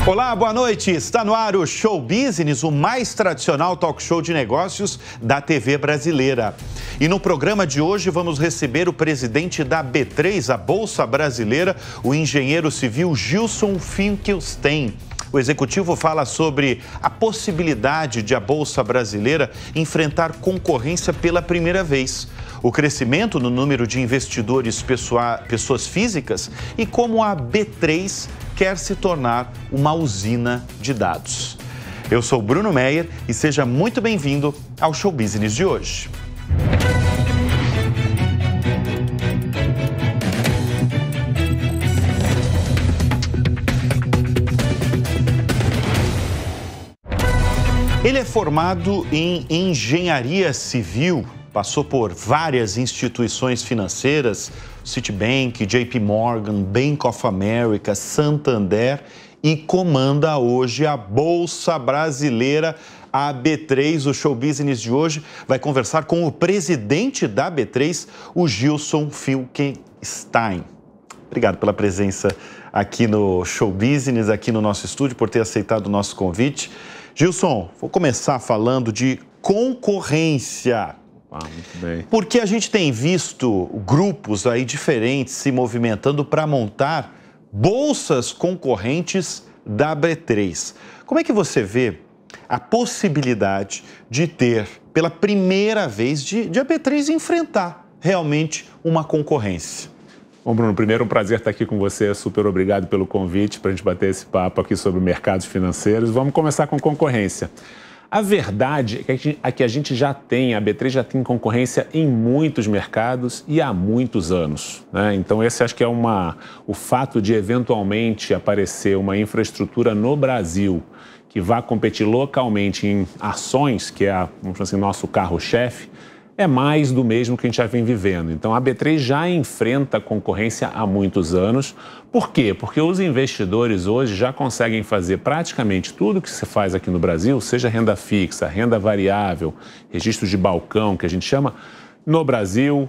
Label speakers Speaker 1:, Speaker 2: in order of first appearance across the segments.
Speaker 1: Olá, boa noite. Está no ar o Show Business, o mais tradicional talk show de negócios da TV brasileira. E no programa de hoje vamos receber o presidente da B3, a Bolsa Brasileira, o engenheiro civil Gilson Finkelstein. O executivo fala sobre a possibilidade de a Bolsa Brasileira enfrentar concorrência pela primeira vez, o crescimento no número de investidores pessoas físicas e como a B3 quer se tornar uma usina de dados. Eu sou Bruno Meyer e seja muito bem-vindo ao Show Business de hoje. Ele é formado em engenharia civil, passou por várias instituições financeiras, Citibank, JP Morgan, Bank of America, Santander, e comanda hoje a Bolsa Brasileira, a B3. O Show Business de hoje vai conversar com o presidente da B3, o Gilson Finkelstein. Obrigado pela presença aqui no Show Business, aqui no nosso estúdio, por ter aceitado o nosso convite. Gilson, vou começar falando de concorrência.
Speaker 2: Muito bem.
Speaker 1: Porque a gente tem visto grupos aí diferentes se movimentando para montar bolsas concorrentes da B3. Como é que você vê a possibilidade de ter, pela primeira vez, de a B3 enfrentar realmente uma concorrência?
Speaker 2: Bom, Bruno, primeiro um prazer estar aqui com você, super obrigado pelo convite para a gente bater esse papo aqui sobre mercados financeiros. Vamos começar com concorrência. A verdade é que a gente já tem, a B3 já tem concorrência em muitos mercados e há muitos anos, né? Então esse acho que é o fato de eventualmente aparecer uma infraestrutura no Brasil que vá competir localmente em ações, que é, vamos dizer assim, nosso carro-chefe, é mais do mesmo que a gente já vem vivendo. Então, a B3 já enfrenta concorrência há muitos anos. Por quê? Porque os investidores hoje já conseguem fazer praticamente tudo que se faz aqui no Brasil, seja renda fixa, renda variável, registro de balcão, que a gente chama, no Brasil,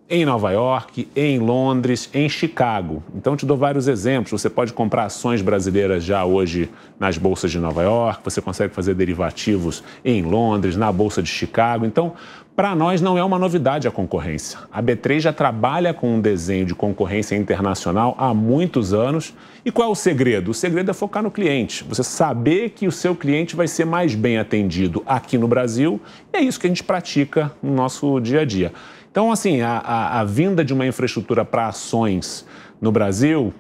Speaker 2: em Nova York, em Londres, em Chicago. Então, te dou vários exemplos. Você pode comprar ações brasileiras já hoje nas bolsas de Nova York, você consegue fazer derivativos em Londres, na bolsa de Chicago. Então, para nós não é uma novidade a concorrência. A B3 já trabalha com um desenho de concorrência internacional há muitos anos. E qual é o segredo? O segredo é focar no cliente. Você saber que o seu cliente vai ser mais bem atendido aqui no Brasil. E é isso que a gente pratica no nosso dia a dia. Então, assim, a vinda de uma infraestrutura para ações no Brasil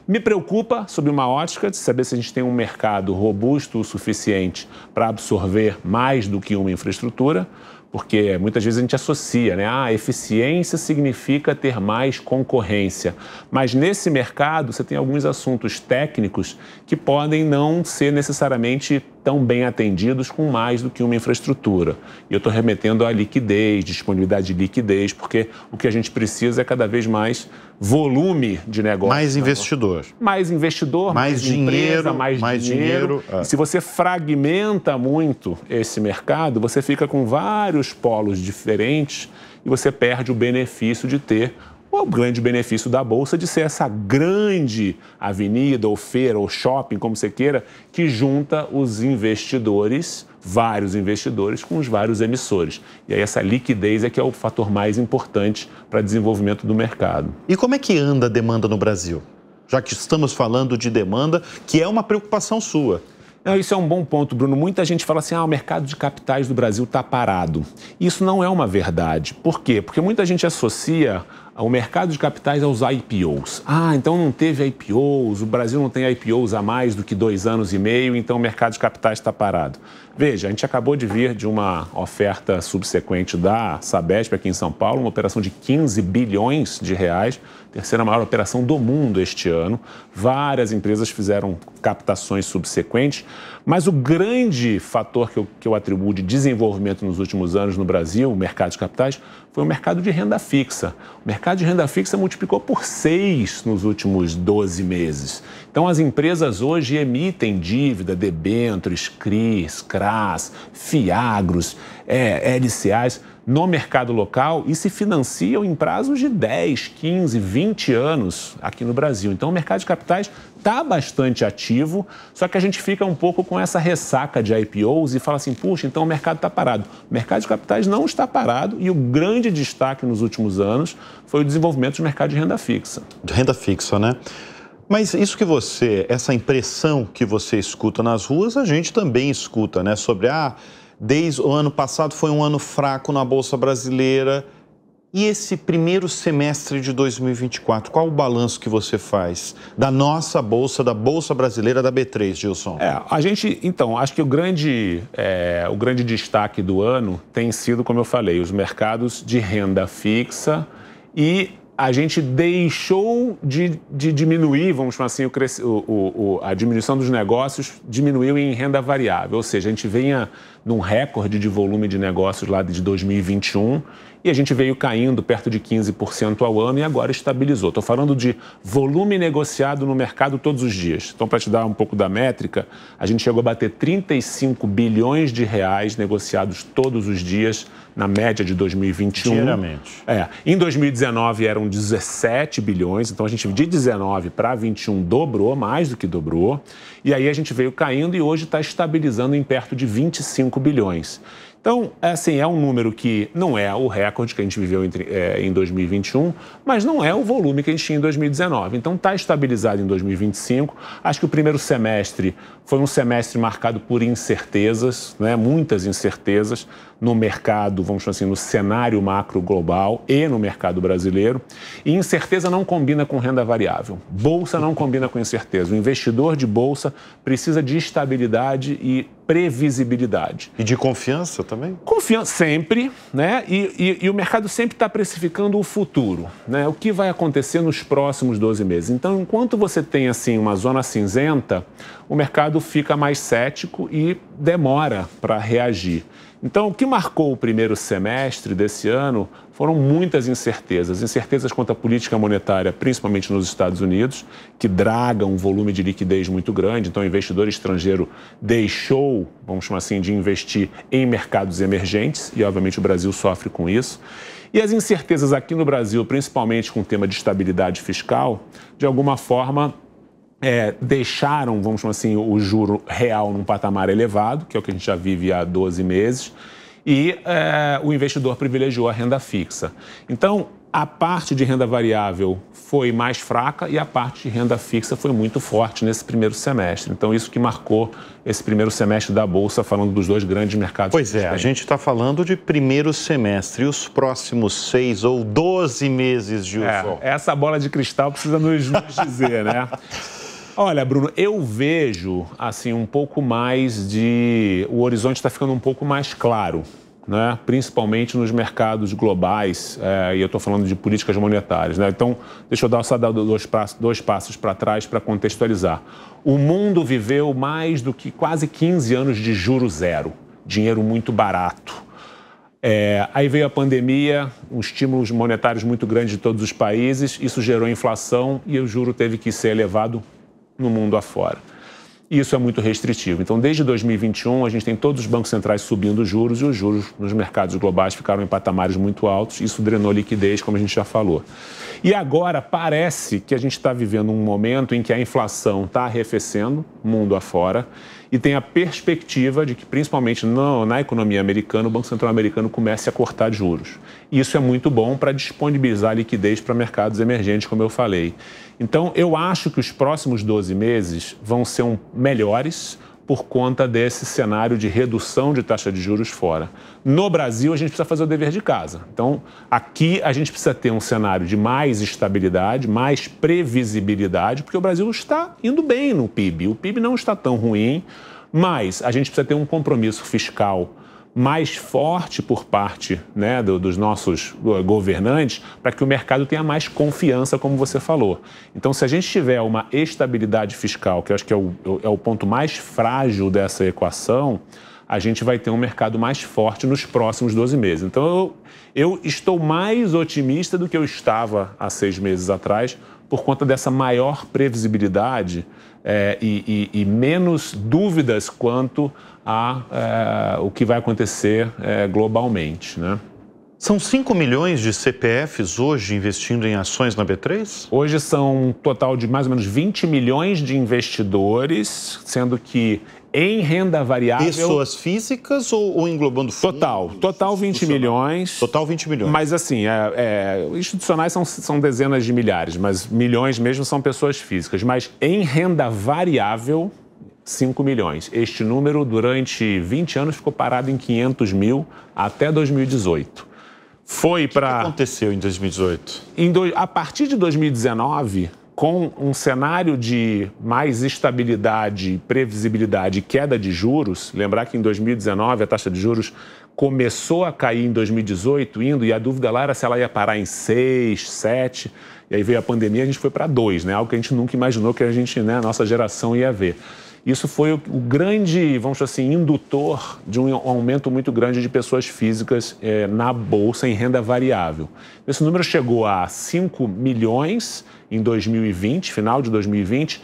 Speaker 2: me preocupa sob uma ótica de saber se a gente tem um mercado robusto o suficiente para absorver mais do que uma infraestrutura, porque muitas vezes a gente associa, né? Eficiência significa ter mais concorrência. Mas nesse mercado você tem alguns assuntos técnicos que podem não ser necessariamente tão bem atendidos com mais do que uma infraestrutura. E eu estou remetendo à liquidez, disponibilidade de liquidez, porque o que a gente precisa é cada vez mais volume de negócio.
Speaker 1: Mais investidor.
Speaker 2: Mais investidor, mais dinheiro, empresa, mais dinheiro. E se você fragmenta muito esse mercado, você fica com vários polos diferentes e você perde o benefício de ter o grande benefício da Bolsa de ser essa grande avenida ou feira ou shopping, como você queira, que junta os investidores, vários investidores, com os vários emissores. E aí essa liquidez é que é o fator mais importante para o desenvolvimento do mercado.
Speaker 1: E como é que anda a demanda no Brasil? Já que estamos falando de demanda, que é uma preocupação sua.
Speaker 2: Não, isso é um bom ponto, Bruno. Muita gente fala assim, o mercado de capitais do Brasil está parado. Isso não é uma verdade. Por quê? Porque muita gente associa o mercado de capitais aos IPOs. Então não teve IPOs, o Brasil não tem IPOs há mais do que 2 anos e meio, então o mercado de capitais está parado. Veja, a gente acabou de vir de uma oferta subsequente da Sabesp aqui em São Paulo, uma operação de 15 bilhões de reais, terceira maior operação do mundo este ano. Várias empresas fizeram captações subsequentes, mas o grande fator que eu atribuo de desenvolvimento nos últimos anos no Brasil, o mercado de capitais, foi o mercado de renda fixa. O mercado de renda fixa multiplicou por 6 nos últimos 12 meses. Então, as empresas hoje emitem dívida, debêntures, CRIs, CRAs, FIAGROS, LCAs no mercado local e se financiam em prazos de 10, 15, 20 anos aqui no Brasil. Então, o mercado de capitais está bastante ativo, só que a gente fica um pouco com essa ressaca de IPOs e fala assim, puxa, então o mercado está parado. O mercado de capitais não está parado e o grande destaque nos últimos anos foi o desenvolvimento do mercado de renda fixa.
Speaker 1: De renda fixa, né? Mas isso que essa impressão que você escuta nas ruas, a gente também escuta, né? Sobre, desde o ano passado foi um ano fraco na Bolsa Brasileira. E esse primeiro semestre de 2024, qual o balanço que você faz da nossa Bolsa, da Bolsa Brasileira, da B3, Gilson?
Speaker 2: Acho que o grande destaque do ano tem sido, como eu falei, os mercados de renda fixa e a gente deixou de diminuir, vamos chamar assim, a diminuição dos negócios diminuiu em renda variável, ou seja, a gente vinha num recorde de volume de negócios lá de 2021 e a gente veio caindo perto de 15% ao ano e agora estabilizou. Estou falando de volume negociado no mercado todos os dias. Então, para te dar um pouco da métrica, a gente chegou a bater 35 bilhões de reais negociados todos os dias na média de 2021.
Speaker 1: Diariamente.
Speaker 2: Em 2019 eram 17 bilhões, então a gente de 19 para 21 dobrou, mais do que dobrou. E aí a gente veio caindo e hoje está estabilizando em perto de 25 bilhões. Então, é um número que não é o recorde que a gente viveu em 2021, mas não é o volume que a gente tinha em 2019. Então, está estabilizado em 2025. Acho que o primeiro semestre foi um semestre marcado por incertezas, né? Muitas incertezas no mercado, vamos chamar assim, no cenário macro global e no mercado brasileiro. E incerteza não combina com renda variável. Bolsa não combina com incerteza. O investidor de bolsa precisa de estabilidade e previsibilidade.
Speaker 1: E de confiança também?
Speaker 2: Confiança sempre, né? E o mercado sempre está precificando o futuro, né? O que vai acontecer nos próximos 12 meses. Então, enquanto você tem, assim, uma zona cinzenta, o mercado fica mais cético e demora para reagir. Então, o que marcou o primeiro semestre desse ano foram muitas incertezas. Incertezas quanto à política monetária, principalmente nos Estados Unidos, que draga um volume de liquidez muito grande. Então, o investidor estrangeiro deixou, vamos chamar assim, de investir em mercados emergentes e, obviamente, o Brasil sofre com isso. E as incertezas aqui no Brasil, principalmente com o tema de estabilidade fiscal, de alguma forma deixaram, vamos chamar assim, o juro real num patamar elevado, que é o que a gente já vive há 12 meses, e o investidor privilegiou a renda fixa. Então, a parte de renda variável foi mais fraca e a parte de renda fixa foi muito forte nesse primeiro semestre. Então, isso que marcou esse primeiro semestre da Bolsa, falando dos dois grandes mercados.
Speaker 1: Pois é, a gente está falando de primeiro semestre. E os próximos 6 ou 12 meses, Gilson?
Speaker 2: Essa bola de cristal precisa nos dizer, né? Olha, Bruno, eu vejo, assim, um pouco mais o horizonte está ficando um pouco mais claro, né? Principalmente nos mercados globais, e eu estou falando de políticas monetárias, né? Então, deixa eu só dar dois passos para trás para contextualizar. O mundo viveu mais do que quase 15 anos de juro zero, dinheiro muito barato. Aí veio a pandemia, estímulos monetários muito grandes de todos os países, isso gerou inflação e o juro teve que ser elevado no mundo afora. E isso é muito restritivo. Então, desde 2021, a gente tem todos os bancos centrais subindo juros e os juros nos mercados globais ficaram em patamares muito altos. Isso drenou liquidez, como a gente já falou. E agora parece que a gente está vivendo um momento em que a inflação está arrefecendo, mundo afora, e tem a perspectiva de que, principalmente na economia americana, o Banco Central americano comece a cortar juros. E isso é muito bom para disponibilizar liquidez para mercados emergentes, como eu falei. Então, eu acho que os próximos 12 meses vão ser melhores por conta desse cenário de redução de taxa de juros fora. No Brasil, a gente precisa fazer o dever de casa. Então, aqui a gente precisa ter um cenário de mais estabilidade, mais previsibilidade, porque o Brasil está indo bem no PIB. O PIB não está tão ruim, mas a gente precisa ter um compromisso fiscal mais forte por parte, né, dos nossos governantes para que o mercado tenha mais confiança, como você falou. Então, se a gente tiver uma estabilidade fiscal, que eu acho que é o ponto mais frágil dessa equação, a gente vai ter um mercado mais forte nos próximos 12 meses. Então, eu estou mais otimista do que eu estava há 6 meses atrás por conta dessa maior previsibilidade e menos dúvidas quanto a o que vai acontecer globalmente, né?
Speaker 1: São 5 milhões de CPFs hoje investindo em ações na B3?
Speaker 2: Hoje são um total de mais ou menos 20 milhões de investidores, sendo que em renda variável...
Speaker 1: Pessoas físicas ou englobando fundos?
Speaker 2: Total 20 milhões.
Speaker 1: Total 20 milhões.
Speaker 2: Mas assim, institucionais são dezenas de milhares, mas milhões mesmo são pessoas físicas. Mas em renda variável, 5 milhões. Este número, durante 20 anos, ficou parado em 500 mil até 2018. Foi para...
Speaker 1: O que aconteceu em 2018?
Speaker 2: A partir de 2019... com um cenário de mais estabilidade, previsibilidade e queda de juros, lembrar que em 2019 a taxa de juros começou a cair em 2018, e a dúvida lá era se ela ia parar em 6, 7, e aí veio a pandemia e a gente foi para 2, né? Algo que a gente nunca imaginou que a nossa geração ia ver. Isso foi o grande, vamos dizer assim, indutor de um aumento muito grande de pessoas físicas na Bolsa em renda variável. Esse número chegou a 5 milhões em 2020, final de 2020,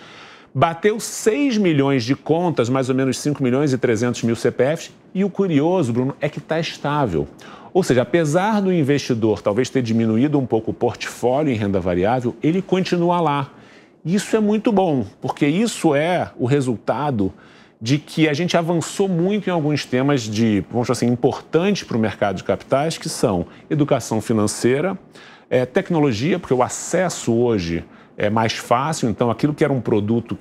Speaker 2: bateu 6 milhões de contas, mais ou menos 5 milhões e 300 mil CPFs, e o curioso, Bruno, é que está estável. Ou seja, apesar do investidor talvez ter diminuído um pouco o portfólio em renda variável, ele continua lá. Isso é muito bom, porque isso é o resultado de que a gente avançou muito em alguns temas vamos dizer assim, importantes para o mercado de capitais, que são educação financeira, tecnologia, porque o acesso hoje é mais fácil, então aquilo que era um produto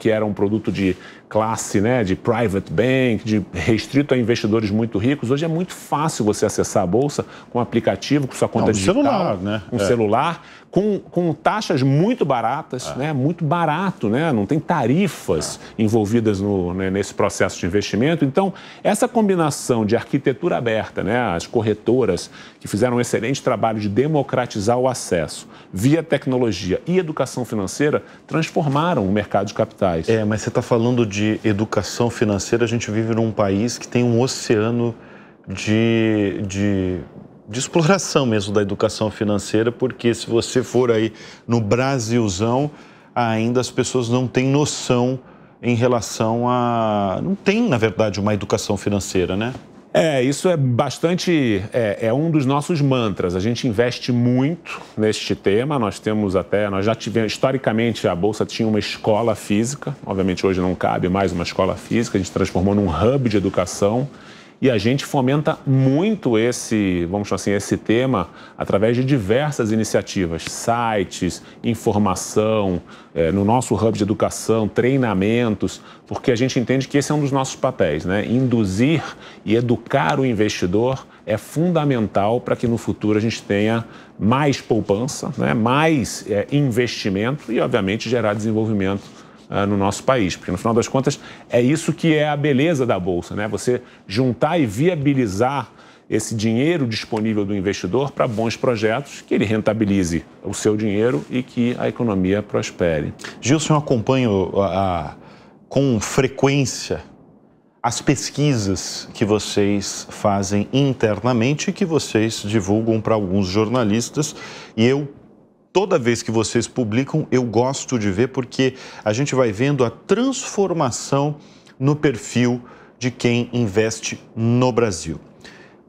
Speaker 2: de classe, né, de private bank, de restrito a investidores muito ricos, hoje é muito fácil você acessar a Bolsa com um aplicativo, com sua conta digital,
Speaker 1: celular, né?
Speaker 2: Celular, com taxas muito baratas, né? Muito barato, né? Não tem tarifas envolvidas nesse processo de investimento. Então, essa combinação de arquitetura aberta, né? As corretoras que fizeram um excelente trabalho de democratizar o acesso via tecnologia e educação financeira transformaram o mercado de capitais.
Speaker 1: Mas você está falando de educação financeira, a gente vive num país que tem um oceano de exploração mesmo da educação financeira, porque se você for aí no Brasilzão, ainda as pessoas não têm noção em relação a... Não tem, na verdade, uma educação financeira, né?
Speaker 2: Isso é bastante... É um dos nossos mantras. A gente investe muito neste tema. Nós já tivemos... Historicamente, a Bolsa tinha uma escola física. Obviamente, hoje não cabe mais uma escola física. A gente transformou num hub de educação. E a gente fomenta muito esse tema através de diversas iniciativas, sites, informação, no nosso hub de educação, treinamentos, porque a gente entende que esse é um dos nossos papéis, né? Induzir e educar o investidor é fundamental para que no futuro a gente tenha mais poupança, né? Mais investimento e, obviamente, gerar desenvolvimento no nosso país, porque no final das contas é isso que é a beleza da Bolsa, né? Você juntar e viabilizar esse dinheiro disponível do investidor para bons projetos, que ele rentabilize o seu dinheiro e que a economia prospere.
Speaker 1: Gilson, eu acompanho com frequência as pesquisas que vocês fazem internamente e que vocês divulgam para alguns jornalistas, e toda vez que vocês publicam, eu gosto de ver, porque a gente vai vendo a transformação no perfil de quem investe no Brasil.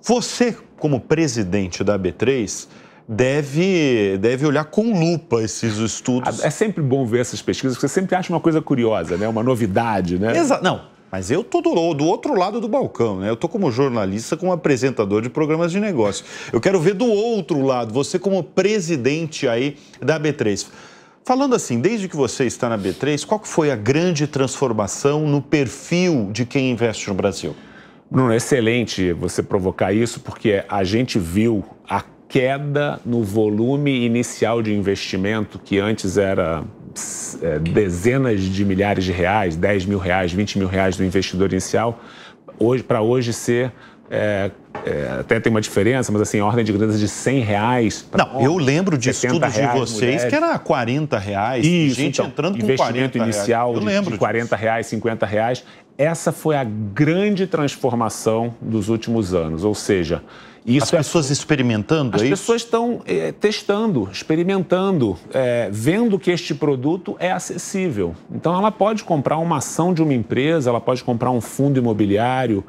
Speaker 1: Você, como presidente da B3, deve olhar com lupa esses estudos.
Speaker 2: É sempre bom ver essas pesquisas, porque você sempre acha uma coisa curiosa, né? Uma novidade, né?
Speaker 1: Exato. Não. Mas eu estou do outro lado do balcão, né? Eu estou como jornalista, como apresentador de programas de negócio. Eu quero ver do outro lado, você como presidente aí da B3. Falando assim, desde que você está na B3, qual foi a grande transformação no perfil de quem investe no Brasil?
Speaker 2: Bruno, é excelente você provocar isso, porque a gente viu a queda no volume inicial de investimento, que antes era dezenas de milhares de reais, 10 mil reais, 20 mil reais do investidor inicial, para hoje ser, até tem uma diferença, mas assim, a ordem de grandeza de 100 reais.
Speaker 1: Não, eu lembro de estudos de vocês que era 40 reais,
Speaker 2: isso,
Speaker 1: gente
Speaker 2: então,
Speaker 1: entrando com
Speaker 2: investimento
Speaker 1: 40
Speaker 2: inicial
Speaker 1: reais.
Speaker 2: de 40 reais, 50 reais. Essa foi a grande transformação dos últimos anos, ou seja,
Speaker 1: As pessoas experimentando,
Speaker 2: As pessoas estão testando, experimentando, vendo que este produto é acessível. Então, ela pode comprar uma ação de uma empresa, ela pode comprar um fundo imobiliário,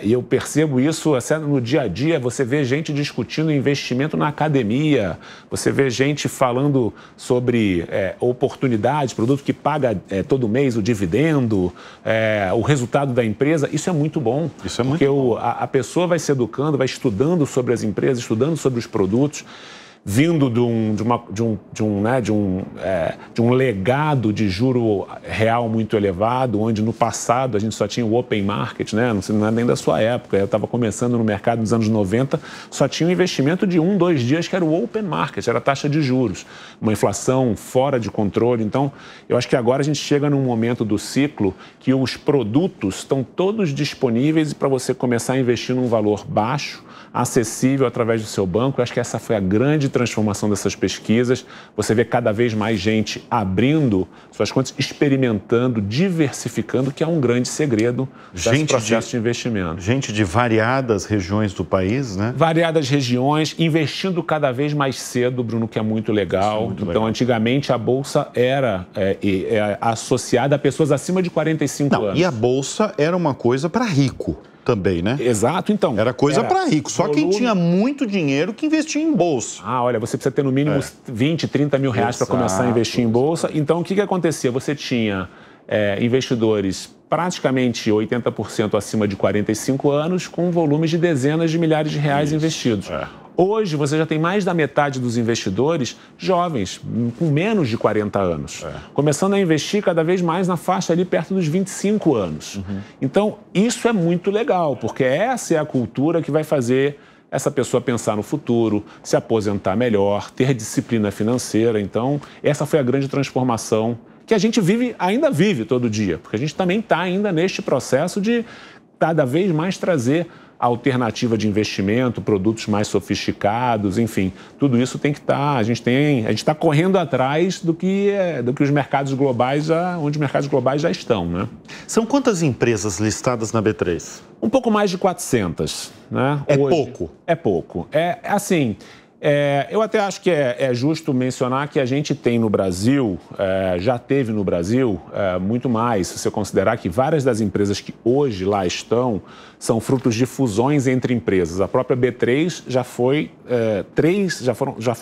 Speaker 2: e eu percebo isso no dia a dia. Você vê gente discutindo investimento na academia, você vê gente falando sobre oportunidades, produto que paga todo mês o dividendo, o resultado da empresa. Isso é muito bom.
Speaker 1: Isso é muito
Speaker 2: porque
Speaker 1: bom.
Speaker 2: A pessoa vai se educando, vai estudando sobre as empresas, estudando sobre os produtos, vindo de um legado de juro real muito elevado, onde no passado a gente só tinha o open market, né? Não é nem da sua época. Eu estava começando no mercado nos anos 90, só tinha um investimento de 2 dias, que era o open market, era a taxa de juros, uma inflação fora de controle. Então, eu acho que agora a gente chega num momento do ciclo que os produtos estão todos disponíveis para você começar a investir num valor baixo, acessível através do seu banco. Eu acho que essa foi a grande transformação dessas pesquisas. Você vê cada vez mais gente abrindo suas contas, experimentando, diversificando, que é um grande segredo desse processo de investimento.
Speaker 1: Gente de variadas regiões do país, né?
Speaker 2: Variadas regiões, investindo cada vez mais cedo, Bruno, que é muito legal. Então, antigamente, a Bolsa era associada a pessoas acima de 45 anos.
Speaker 1: E a Bolsa era uma coisa para rico também, né?
Speaker 2: Exato, então.
Speaker 1: Era coisa para rico. Só quem tinha muito dinheiro que investia em bolsa.
Speaker 2: Olha, você precisa ter no mínimo 20, 30 mil reais para começar a investir em bolsa. Então, o que acontecia? Você tinha investidores praticamente 80% acima de 45 anos, com volumes de dezenas de milhares de reais investidos. Hoje, você já tem mais da metade dos investidores jovens, com menos de 40 anos, começando a investir cada vez mais na faixa ali perto dos 25 anos. Então, isso é muito legal, porque essa é a cultura que vai fazer essa pessoa pensar no futuro, se aposentar melhor, ter disciplina financeira. Então, essa foi a grande transformação que a gente ainda vive todo dia, porque a gente também está ainda neste processo de cada vez mais trazer alternativa de investimento, produtos mais sofisticados, enfim, tudo isso tem que estar. A gente está correndo atrás do que os mercados globais onde os mercados globais já estão, né?
Speaker 1: São quantas empresas listadas na B3?
Speaker 2: Um pouco mais de 400, né?
Speaker 1: Pouco?
Speaker 2: É pouco. Assim. Eu até acho que é justo mencionar que a gente tem no Brasil, já teve no Brasil, muito mais, se você considerar que várias das empresas que hoje lá estão são frutos de fusões entre empresas. A própria B3 já foi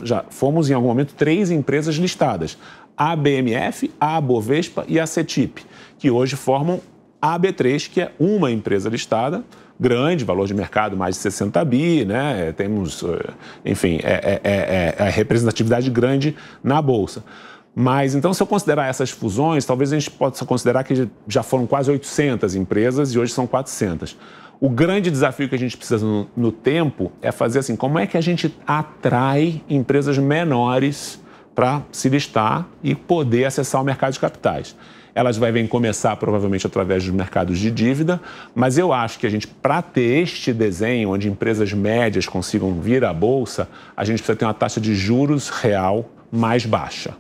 Speaker 2: já fomos em algum momento 3 empresas listadas. A BMF, a Bovespa e a CETIP, que hoje formam a B3, que é uma empresa listada, grande, valor de mercado mais de 60 bi, né? Temos, enfim, a representatividade grande na Bolsa. Mas, então, se eu considerar essas fusões, talvez a gente possa considerar que já foram quase 800 empresas e hoje são 400. O grande desafio que a gente precisa no tempo é fazer assim, como é que a gente atrai empresas menores para se listar e poder acessar o mercado de capitais. Elas devem começar provavelmente através dos mercados de dívida, mas eu acho que a gente, para ter este desenho onde empresas médias consigam vir à Bolsa, a gente precisa ter uma taxa de juros real mais baixa.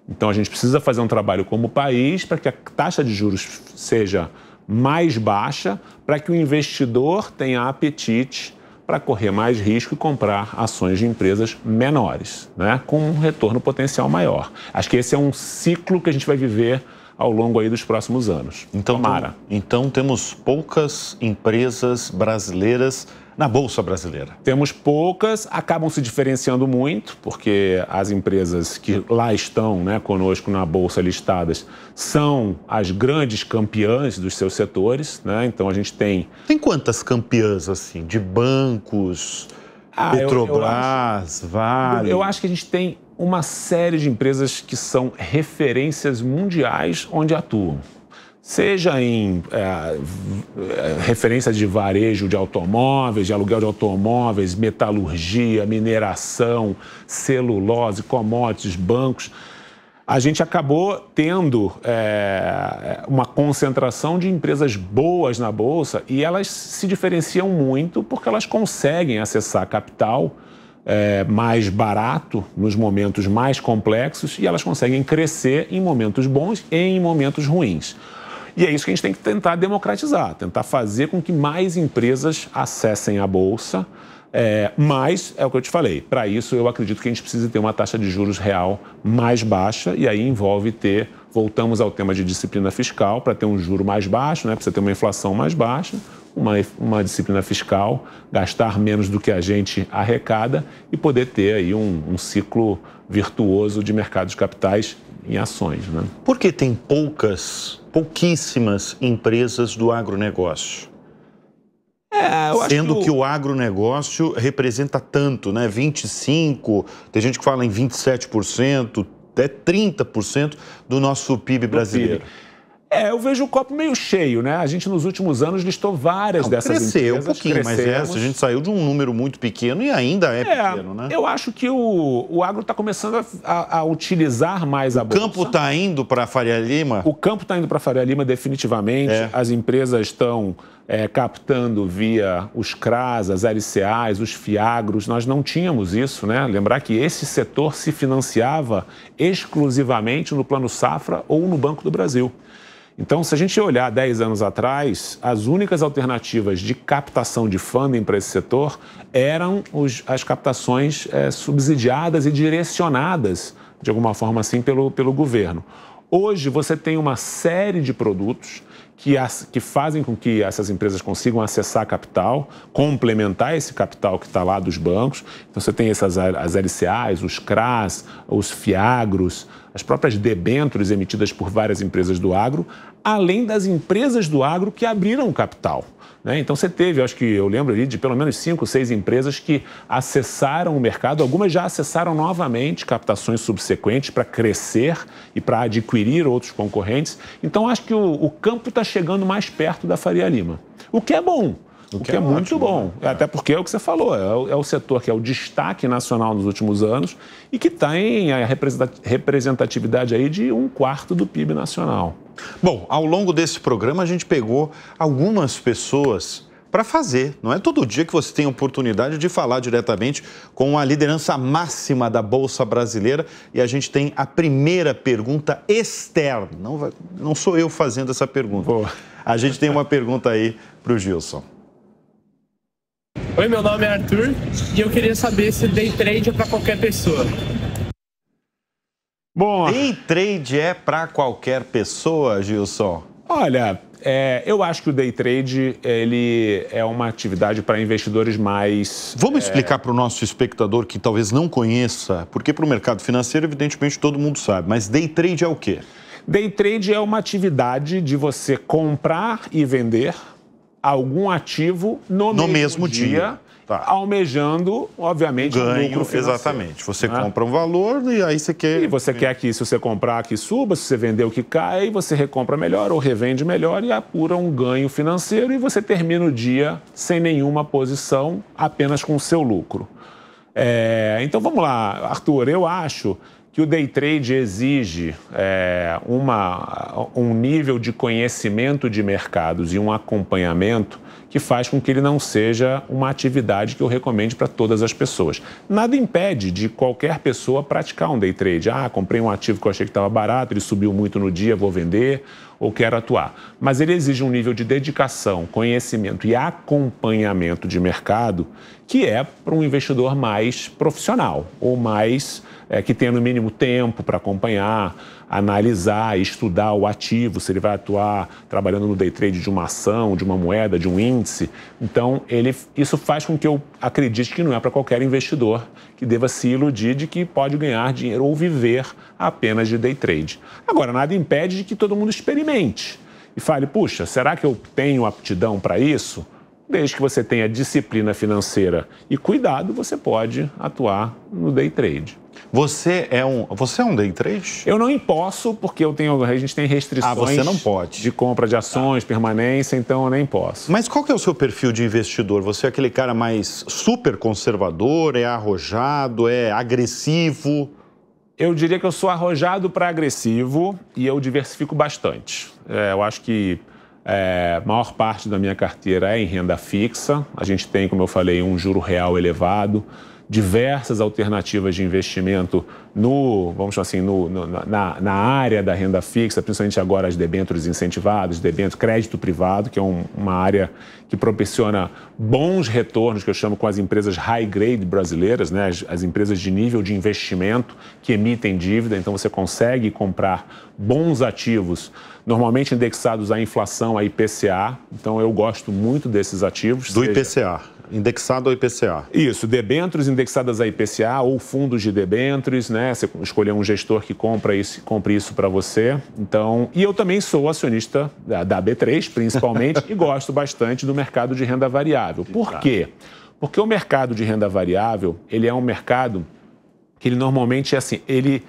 Speaker 2: Então, a gente precisa fazer um trabalho como país para que a taxa de juros seja mais baixa, para que o investidor tenha apetite para correr mais risco e comprar ações de empresas menores, né, com um retorno potencial maior. Acho que esse é um ciclo que a gente vai viver ao longo aí dos próximos anos.
Speaker 1: Então temos poucas empresas brasileiras na Bolsa Brasileira.
Speaker 2: Temos poucas, acabam se diferenciando muito, porque as empresas que lá estão, né, conosco na Bolsa listadas são as grandes campeãs dos seus setores, né? Então a gente tem...
Speaker 1: Tem quantas campeãs, assim, de bancos, Petrobras, Vale?
Speaker 2: Eu acho que a gente tem uma série de empresas que são referências mundiais onde atuam. Seja em referência de varejo de automóveis, de aluguel de automóveis, metalurgia, mineração, celulose, commodities, bancos. A gente acabou tendo uma concentração de empresas boas na Bolsa e elas se diferenciam muito porque elas conseguem acessar capital mais barato nos momentos mais complexos e elas conseguem crescer em momentos bons e em momentos ruins. E é isso que a gente tem que tentar democratizar, tentar fazer com que mais empresas acessem a Bolsa. Mas, é o que eu te falei, para isso eu acredito que a gente precisa ter uma taxa de juros real mais baixa e aí envolve voltamos ao tema de disciplina fiscal, para ter um juro mais baixo, né, precisa ter uma inflação mais baixa, uma disciplina fiscal, gastar menos do que a gente arrecada e poder ter aí um ciclo virtuoso de mercado de capitais em ações, né?
Speaker 1: Por que tem pouquíssimas empresas do agronegócio? Sendo que o agronegócio representa tanto, né? 25%, tem gente que fala em 27%, até 30% do nosso PIB brasileiro.
Speaker 2: Eu vejo o copo meio cheio, né? A gente, nos últimos anos, listou várias dessas empresas.
Speaker 1: Cresceu um pouquinho, mas a gente saiu de um número muito pequeno e ainda é pequeno, né?
Speaker 2: Eu acho que o agro está começando a utilizar mais a Bolsa.
Speaker 1: O campo está indo para a Faria Lima?
Speaker 2: O campo está indo para a Faria Lima, definitivamente. As empresas estão captando via os CRAs, as LCAs, os FIAGROS. Nós não tínhamos isso, né? Lembrar que esse setor se financiava exclusivamente no Plano Safra ou no Banco do Brasil. Então, se a gente olhar 10 anos atrás, as únicas alternativas de captação de funding para esse setor eram as captações subsidiadas e direcionadas, de alguma forma assim, pelo governo. Hoje, você tem uma série de produtos que fazem com que essas empresas consigam acessar capital, complementar esse capital que está lá dos bancos. Então, você tem as LCAs, os CRAs, os FIAGROS, as próprias debêntures emitidas por várias empresas do agro, além das empresas do agro que abriram o capital, né? Então, você teve, acho que eu lembro ali de pelo menos 5, 6 empresas que acessaram o mercado, algumas já acessaram novamente captações subsequentes para crescer e para adquirir outros concorrentes. Então, acho que o campo está chegando mais perto da Faria Lima, o que é bom. O que é muito bom, até porque é o que você falou, é o setor que é o destaque nacional nos últimos anos e que tem a representatividade aí de 1/4 do PIB nacional.
Speaker 1: Bom, ao longo desse programa a gente pegou algumas pessoas para fazer. Não é todo dia que você tem a oportunidade de falar diretamente com a liderança máxima da Bolsa Brasileira e a gente tem a primeira pergunta externa. Não sou eu fazendo essa pergunta.
Speaker 2: Boa.
Speaker 1: A gente tem uma pergunta aí para o Gilson.
Speaker 3: Oi, meu nome é Arthur e eu queria saber se day trade é para qualquer pessoa.
Speaker 2: Bom,
Speaker 1: day trade é para qualquer pessoa, Gilson?
Speaker 2: Olha, eu acho que o day trade ele é uma atividade para investidores mais...
Speaker 1: Vamos explicar para o nosso espectador que talvez não conheça, porque para o mercado financeiro, evidentemente, todo mundo sabe, mas day trade é o quê?
Speaker 2: Day trade é uma atividade de você comprar e vender algum ativo no mesmo dia. Tá. Almejando, obviamente,
Speaker 1: ganho,
Speaker 2: um lucro financeiro.
Speaker 1: Exatamente. Você compra um valor e aí você quer...
Speaker 2: E você quer que, se você comprar, que suba, se você vender, o que cai, você recompra melhor ou revende melhor e apura um ganho financeiro e você termina o dia sem nenhuma posição, apenas com o seu lucro. Então, vamos lá, Arthur, eu acho que o day trade exige um nível de conhecimento de mercados e um acompanhamento que faz com que ele não seja uma atividade que eu recomende para todas as pessoas. Nada impede de qualquer pessoa praticar um day trade. Comprei um ativo que eu achei que estava barato, ele subiu muito no dia, vou vender ou quero atuar. Mas ele exige um nível de dedicação, conhecimento e acompanhamento de mercado que é para um investidor mais profissional ou mais que tenha no mínimo tempo para acompanhar, analisar, estudar o ativo, se ele vai atuar trabalhando no day trade de uma ação, de uma moeda, de um índice. Então, isso faz com que eu acredite que não é para qualquer investidor que deva se iludir de que pode ganhar dinheiro ou viver apenas de day trade. Agora, nada impede de que todo mundo experimente e fale, puxa, será que eu tenho aptidão para isso? Desde que você tenha disciplina financeira e cuidado, você pode atuar no day trade.
Speaker 1: Você é um day trade?
Speaker 2: Eu não posso, porque a gente tem restrições
Speaker 1: você não pode.
Speaker 2: De compra de ações, permanência, então eu nem posso.
Speaker 1: Mas qual que é o seu perfil de investidor? Você é aquele cara mais super conservador, é arrojado, é agressivo?
Speaker 2: Eu diria que eu sou arrojado para agressivo e eu diversifico bastante. Eu acho que a maior parte da minha carteira é em renda fixa. A gente tem, como eu falei, um juro real elevado, diversas alternativas de investimento vamos chamar assim, na área da renda fixa, principalmente agora as debêntures incentivadas, debêntures, crédito privado, que é uma área que proporciona bons retornos, que eu chamo com as empresas high grade brasileiras, né? As empresas de nível de investimento que emitem dívida, então você consegue comprar bons ativos, normalmente indexados à inflação, à IPCA, então eu gosto muito desses ativos.
Speaker 1: Do IPCA. Indexado ao IPCA.
Speaker 2: Isso, debêntures indexadas a IPCA ou fundos de debêntures, né? Você escolher um gestor que compre isso para você. Então, e eu também sou acionista da B3, principalmente, e gosto bastante do mercado de renda variável. Por quê? Porque o mercado de renda variável, ele é um mercado que ele normalmente é assim, ele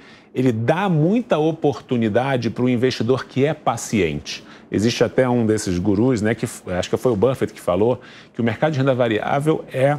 Speaker 2: dá muita oportunidade para o investidor que é paciente. Existe até um desses gurus, né, que acho que foi o Buffett que falou, que o mercado de renda variável é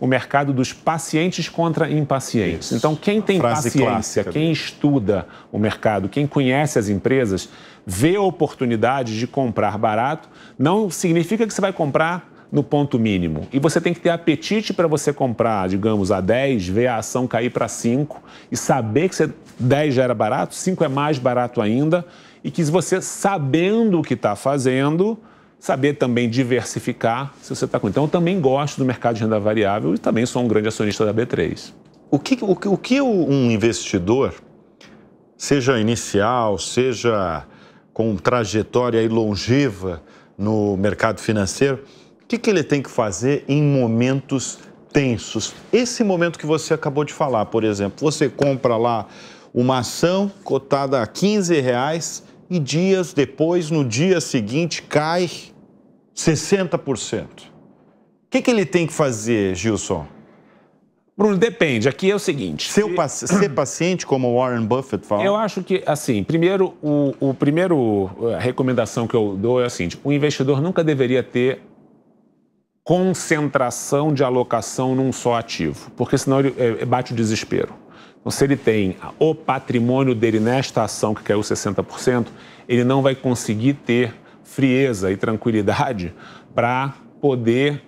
Speaker 2: o mercado dos pacientes contra impacientes. Isso. Então, quem tem paciência, clássica, quem estuda o mercado, quem conhece as empresas, vê oportunidades de comprar barato, não significa que você vai comprar no ponto mínimo. E você tem que ter apetite para você comprar, digamos, a 10, ver a ação cair para 5 e saber que 10 já era barato, 5 é mais barato ainda, e que você, sabendo o que está fazendo, saber também diversificar se você está com. Então, eu também gosto do mercado de renda variável e também sou um grande acionista da B3.
Speaker 1: O que um investidor, seja inicial, seja com trajetória aí longeva no mercado financeiro, o que ele tem que fazer em momentos tensos? Esse momento que você acabou de falar, por exemplo, você compra lá uma ação cotada a R$15 e dias depois, no dia seguinte, cai 60%. O que ele tem que fazer, Gilson?
Speaker 2: Bruno, depende. Aqui é o seguinte...
Speaker 1: Ser paciente, como Warren Buffett fala?
Speaker 2: Eu acho que, assim, primeiro, a recomendação que eu dou é a seguinte: o investidor nunca deveria ter concentração de alocação num só ativo, porque senão ele bate o desespero. Então, se ele tem o patrimônio dele nesta ação que caiu 60%, ele não vai conseguir ter frieza e tranquilidade para poder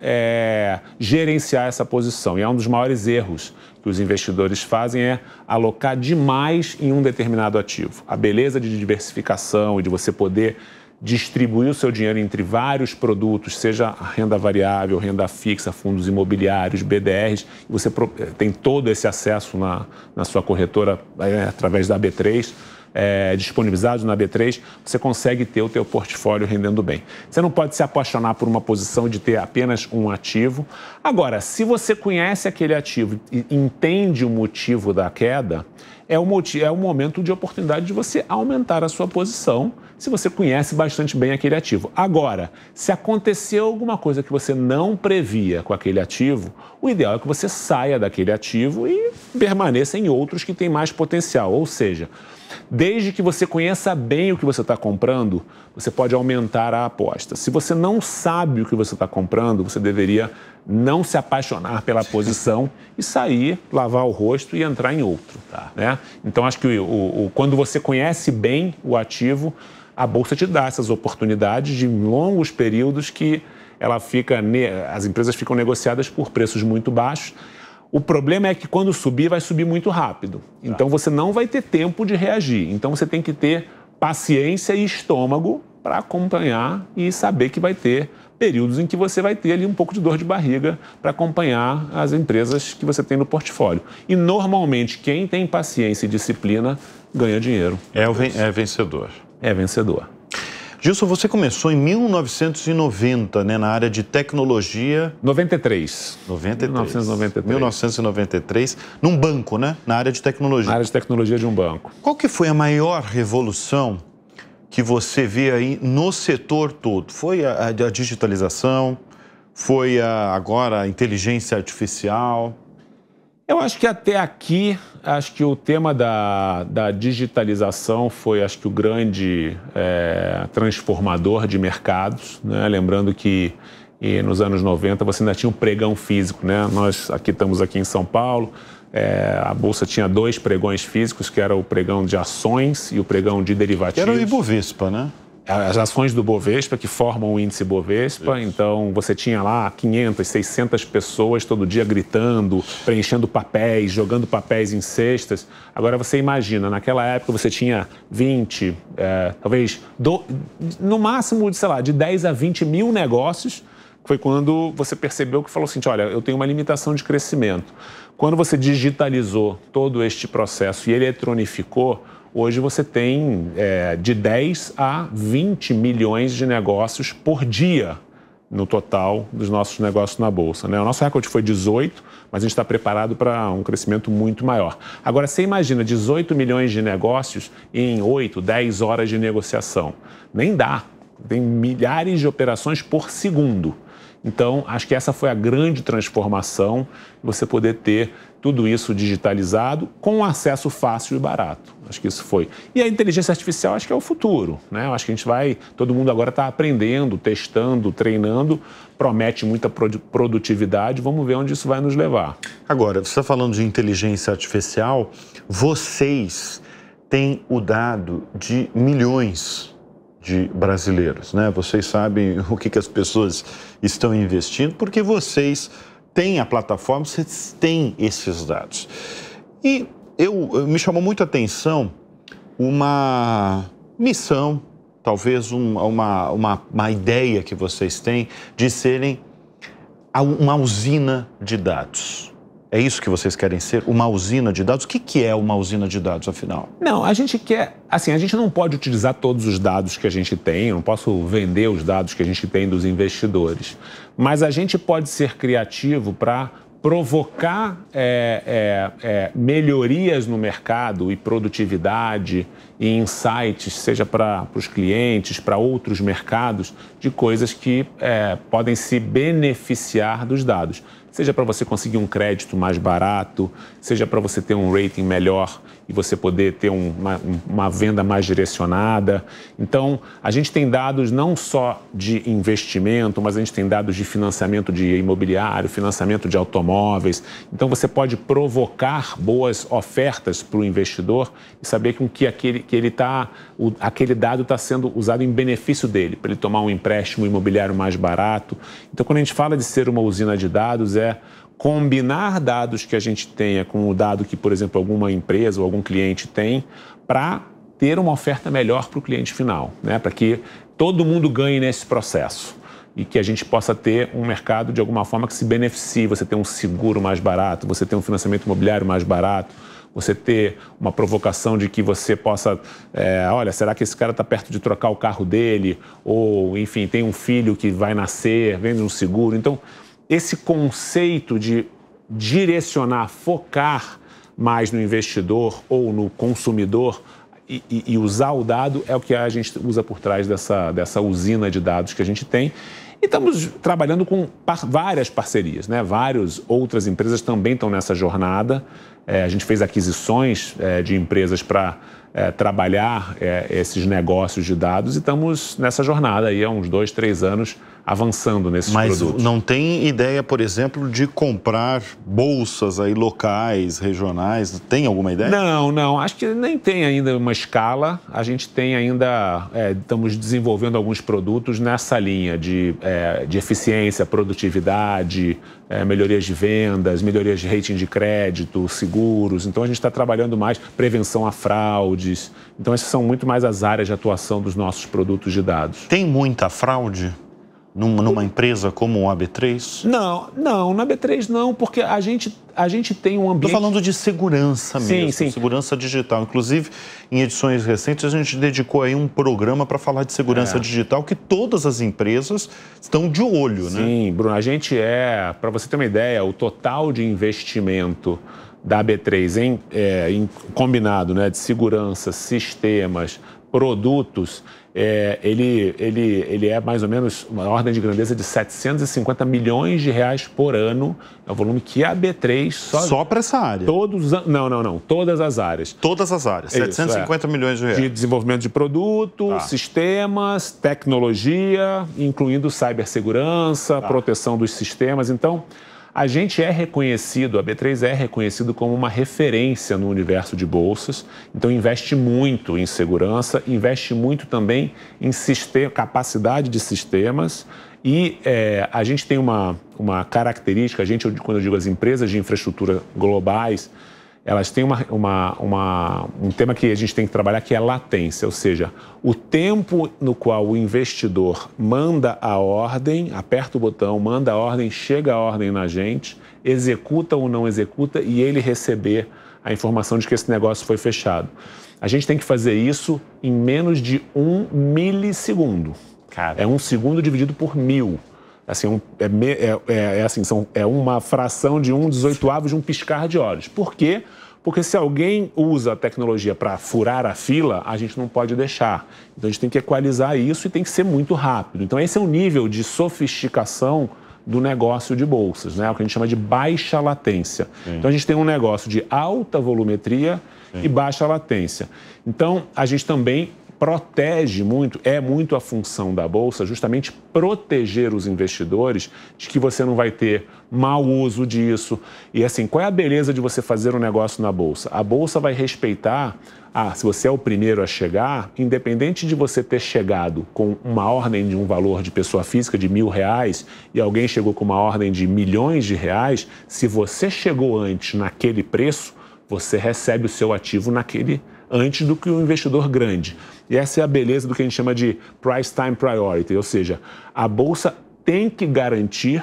Speaker 2: gerenciar essa posição. E é um dos maiores erros que os investidores fazem é alocar demais em um determinado ativo. A beleza de diversificação e de você poder distribuir o seu dinheiro entre vários produtos, seja renda variável, renda fixa, fundos imobiliários, BDRs, e você tem todo esse acesso na sua corretora através da B3, disponibilizados na B3, você consegue ter o teu portfólio rendendo bem. Você não pode se apaixonar por uma posição de ter apenas um ativo. Agora, se você conhece aquele ativo e entende o motivo da queda, é um momento de oportunidade de você aumentar a sua posição, se você conhece bastante bem aquele ativo. Agora, se aconteceu alguma coisa que você não previa com aquele ativo, o ideal é que você saia daquele ativo e permaneça em outros que têm mais potencial. Ou seja, desde que você conheça bem o que você está comprando, você pode aumentar a aposta. Se você não sabe o que você está comprando, você deveria não se apaixonar pela posição e sair, lavar o rosto e entrar em outro. Né? Então, acho que quando você conhece bem o ativo, a Bolsa te dá essas oportunidades de longos períodos que as empresas ficam negociadas por preços muito baixos. O problema é que quando subir, vai subir muito rápido. Então, você não vai ter tempo de reagir. Então, você tem que ter paciência e estômago para acompanhar e saber que vai ter períodos em que você vai ter ali um pouco de dor de barriga para acompanhar as empresas que você tem no portfólio. E, normalmente, quem tem paciência e disciplina ganha dinheiro.
Speaker 1: É vencedor.
Speaker 2: É vencedor.
Speaker 1: Gilson, você começou em 1990, né, na área de tecnologia...
Speaker 2: 93.
Speaker 1: 1993, num banco, né? Na área de tecnologia.
Speaker 2: Na área de tecnologia de um banco.
Speaker 1: Qual que foi a maior revolução que você vê aí no setor todo? Foi a digitalização? Foi agora a inteligência artificial?
Speaker 2: Eu acho que até aqui, acho que o tema da digitalização foi, acho que, o grande transformador de mercados, né? Lembrando que nos anos 90 você ainda tinha um pregão físico, né? Nós estamos aqui em São Paulo, a Bolsa tinha 2 pregões físicos, que era o pregão de ações e o pregão de derivativos.
Speaker 1: Que era o Ibovespa, né?
Speaker 2: as ações do Bovespa, que formam o índice Bovespa. Isso. Então, você tinha lá 500, 600 pessoas todo dia gritando, preenchendo papéis, jogando papéis em cestas. Agora, você imagina, naquela época você tinha 20, talvez, no máximo, sei lá, de 10 a 20 mil negócios. Foi quando você percebeu que falou assim, olha, eu tenho uma limitação de crescimento. Quando você digitalizou todo este processo e eletronificou, hoje você tem de 10 a 20 milhões de negócios por dia no total dos nossos negócios na Bolsa, né? O nosso recorde foi 18, mas a gente está preparado para um crescimento muito maior. Agora, você imagina 18 milhões de negócios em 8, 10 horas de negociação. Nem dá. Tem milhares de operações por segundo. Então, acho que essa foi a grande transformação, você poder ter tudo isso digitalizado com acesso fácil e barato. Acho que isso foi. E a inteligência artificial acho que é o futuro, né? Eu acho que a gente todo mundo agora está aprendendo, testando, treinando, promete muita produtividade, vamos ver onde isso vai nos levar.
Speaker 1: Agora, você está falando de inteligência artificial, vocês têm o dado de milhões de brasileiros, né? Vocês sabem o que as pessoas estão investindo, porque vocês têm a plataforma, vocês têm esses dados. E me chamou muito a atenção uma missão, talvez uma ideia que vocês têm de serem uma usina de dados. É isso que vocês querem ser? Uma usina de dados? O que é uma usina de dados, afinal?
Speaker 2: Não, a gente quer... Assim, a gente não pode utilizar todos os dados que a gente tem, eu não posso vender os dados que a gente tem dos investidores, mas a gente pode ser criativo para provocar melhorias no mercado e produtividade e insights, seja para os clientes, para outros mercados, de coisas que podem se beneficiar dos dados. Seja para você conseguir um crédito mais barato, seja para você ter um rating melhor e você poder ter uma venda mais direcionada. Então, a gente tem dados não só de investimento, mas a gente tem dados de financiamento de imobiliário, financiamento de automóveis. Então, você pode provocar boas ofertas para o investidor e saber que aquele dado está sendo usado em benefício dele, para ele tomar um empréstimo imobiliário mais barato. Então, quando a gente fala de ser uma usina de dados, combinar dados que a gente tenha com o dado que, por exemplo, alguma empresa ou algum cliente tem para ter uma oferta melhor para o cliente final, né? Para que todo mundo ganhe nesse processo e que a gente possa ter um mercado de alguma forma que se beneficie. Você ter um seguro mais barato, você ter um financiamento imobiliário mais barato, você ter uma provocação de que você possa, olha, será que esse cara está perto de trocar o carro dele? Ou, enfim, tem um filho que vai nascer, vende um seguro. Então, esse conceito de direcionar, focar mais no investidor ou no consumidor e usar o dado é o que a gente usa por trás dessa usina de dados que a gente tem. E estamos trabalhando com várias parcerias, né? Várias outras empresas também estão nessa jornada. A gente fez aquisições de empresas para trabalhar esses negócios de dados e estamos nessa jornada aí há uns 2, 3 anos avançando nesses produtos.
Speaker 1: Mas não tem ideia, por exemplo, de comprar bolsas aí locais, regionais? Tem alguma ideia?
Speaker 2: Não. Acho que nem tem ainda uma escala. A gente tem ainda... estamos desenvolvendo alguns produtos nessa linha de eficiência, produtividade, melhorias de vendas, melhorias de rating de crédito, seguros. Então, a gente está trabalhando mais prevenção a fraudes. Então, essas são muito mais as áreas de atuação dos nossos produtos de dados.
Speaker 1: Tem muita fraude numa empresa como a B3?
Speaker 2: Não, na B3 não, porque a gente tem um ambiente...
Speaker 1: Estou falando de segurança mesmo,
Speaker 2: sim.
Speaker 1: Segurança digital. Inclusive, em edições recentes, a gente dedicou aí um programa para falar de segurança digital, que todas as empresas estão de olho, né?
Speaker 2: Sim, Bruno, a gente para você ter uma ideia, o total de investimento da B3 em combinado, né, de segurança, sistemas, produtos, ele é mais ou menos uma ordem de grandeza de 750 milhões de reais por ano. É o volume que a B3...
Speaker 1: Só para essa área?
Speaker 2: Não. Todas as áreas.
Speaker 1: Todas as áreas. 750 milhões de reais.
Speaker 2: De desenvolvimento de produto, sistemas, tecnologia, incluindo cibersegurança, proteção dos sistemas. Então, A gente é reconhecido, a B3 é reconhecido como uma referência no universo de bolsas, então investe muito em segurança, investe muito também em capacidade de sistemas e a gente tem uma característica, quando eu digo as empresas de infraestrutura globais, elas têm um tema que a gente tem que trabalhar, que é latência, ou seja, o tempo no qual o investidor manda a ordem, aperta o botão, manda a ordem, chega a ordem na gente, executa ou não executa e ele receber a informação de que esse negócio foi fechado. A gente tem que fazer isso em menos de 1 milissegundo. Cara. É 1 segundo dividido por 1000. Assim, é uma fração de 1/18º de um piscar de olhos. Por quê? Porque se alguém usa a tecnologia para furar a fila, a gente não pode deixar. Então a gente tem que equalizar isso e tem que ser muito rápido. Então esse é o nível de sofisticação do negócio de bolsas, né? O que a gente chama de baixa latência. Sim. Então a gente tem um negócio de alta volumetria e baixa latência. Então a gente também protege muito, é muito a função da Bolsa, justamente proteger os investidores de que você não vai ter mau uso disso. E assim, qual é a beleza de você fazer um negócio na Bolsa? A Bolsa vai respeitar, se você é o primeiro a chegar, independente de você ter chegado com uma ordem de um valor de pessoa física de R$1.000 e alguém chegou com uma ordem de milhões de reais, se você chegou antes naquele preço, você recebe o seu ativo antes do que o investidor grande. E essa é a beleza do que a gente chama de price time priority, ou seja, a Bolsa tem que garantir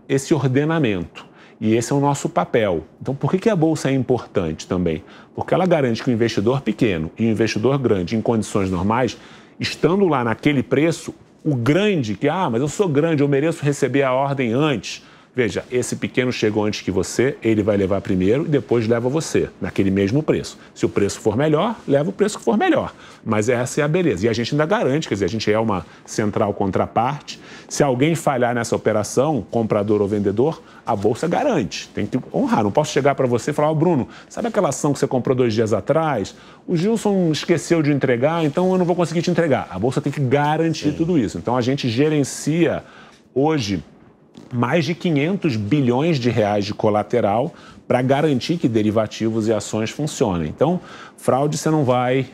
Speaker 2: esse ordenamento. E esse é o nosso papel. Então, por que a Bolsa é importante também? Porque ela garante que o investidor pequeno e o investidor grande, em condições normais, estando lá naquele preço, o grande, mas eu sou grande, eu mereço receber a ordem antes. Veja, esse pequeno chegou antes que você, ele vai levar primeiro e depois leva você, naquele mesmo preço. Se o preço for melhor, leva o preço que for melhor. Mas essa é a beleza. E a gente ainda garante, quer dizer, a gente é uma central contraparte. Se alguém falhar nessa operação, comprador ou vendedor, a Bolsa garante. Tem que honrar. Não posso chegar para você e falar, Bruno, sabe aquela ação que você comprou 2 dias atrás? O Gilson esqueceu de entregar, então eu não vou conseguir te entregar. A Bolsa tem que garantir tudo isso. Então a gente gerencia hoje mais de 500 bilhões de reais de colateral para garantir que derivativos e ações funcionem. Então, fraude você não vai,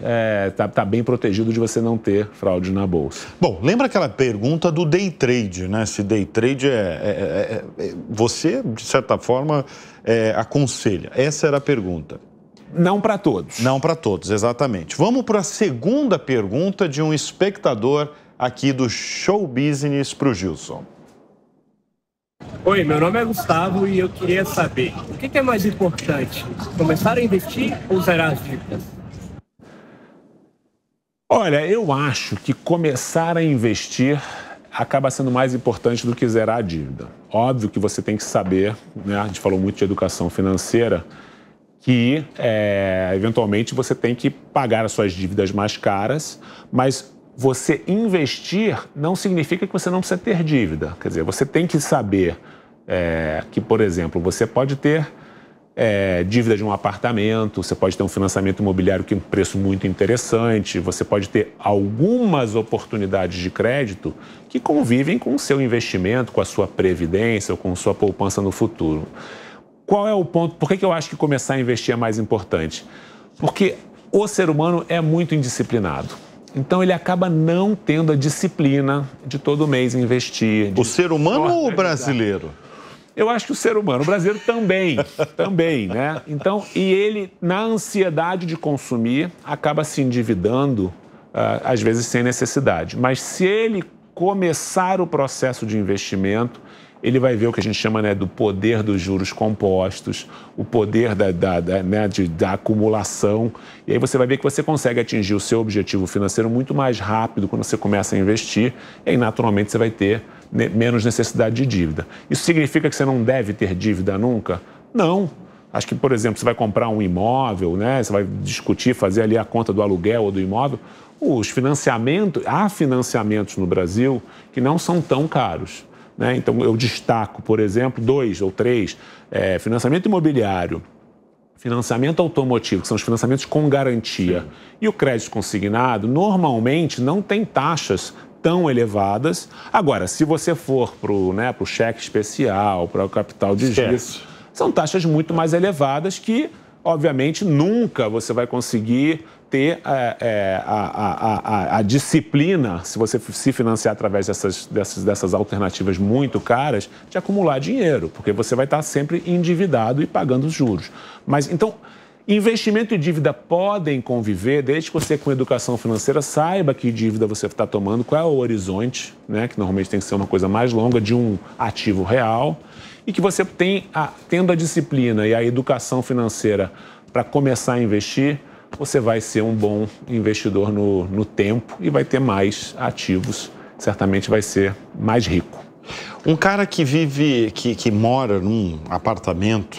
Speaker 2: tá bem protegido de você não ter fraude na Bolsa.
Speaker 1: Bom, lembra aquela pergunta do day trade, né? Se day trade você, de certa forma, aconselha. Essa era a pergunta.
Speaker 2: Não para todos.
Speaker 1: Não para todos, exatamente. Vamos para a segunda pergunta de um espectador aqui do Show Business para o Gilson.
Speaker 3: Oi, meu nome é Gustavo e eu queria saber o que é mais importante, começar a investir ou zerar as dívidas?
Speaker 2: Olha, eu acho que começar a investir acaba sendo mais importante do que zerar a dívida. Óbvio que você tem que saber, né? A gente falou muito de educação financeira, que eventualmente você tem que pagar as suas dívidas mais caras, mas você investir não significa que você não precisa ter dívida. Quer dizer, você tem que saber que, por exemplo, você pode ter dívida de um apartamento, você pode ter um financiamento imobiliário que é um preço muito interessante, você pode ter algumas oportunidades de crédito que convivem com o seu investimento, com a sua previdência ou com a sua poupança no futuro. Qual é o ponto? Por que eu acho que começar a investir é mais importante? Porque o ser humano é muito indisciplinado. Então, ele acaba não tendo a disciplina de todo mês investir.
Speaker 1: O ser humano ou o brasileiro?
Speaker 2: Eu acho que o ser humano, o brasileiro também, né? Então, e ele, na ansiedade de consumir, acaba se endividando, às vezes sem necessidade. Mas se ele começar o processo de investimento, ele vai ver o que a gente chama, né, do poder dos juros compostos, o poder da acumulação. E aí você vai ver que você consegue atingir o seu objetivo financeiro muito mais rápido quando você começa a investir. E aí, naturalmente, você vai ter menos necessidade de dívida. Isso significa que você não deve ter dívida nunca? Não. Acho que, por exemplo, você vai comprar um imóvel, né? Você vai discutir, fazer ali a conta do aluguel ou do imóvel. Há financiamentos no Brasil que não são tão caros. Né? Então, eu destaco, por exemplo, 2 ou 3, financiamento imobiliário, financiamento automotivo, que são os financiamentos com garantia, e o crédito consignado, normalmente não tem taxas tão elevadas. Agora, se você for para o cheque especial, para o capital de giros, são taxas muito mais elevadas que, obviamente, nunca você vai conseguir ter a disciplina, se você se financiar através dessas alternativas muito caras, de acumular dinheiro, porque você vai estar sempre endividado e pagando os juros. Mas, então, investimento e dívida podem conviver, desde que você, com educação financeira, saiba que dívida você está tomando, qual é o horizonte, né, que normalmente tem que ser uma coisa mais longa, de um ativo real, e que você tendo a disciplina e a educação financeira para começar a investir, você vai ser um bom investidor no tempo e vai ter mais ativos, certamente vai ser mais rico.
Speaker 1: Um cara que mora num apartamento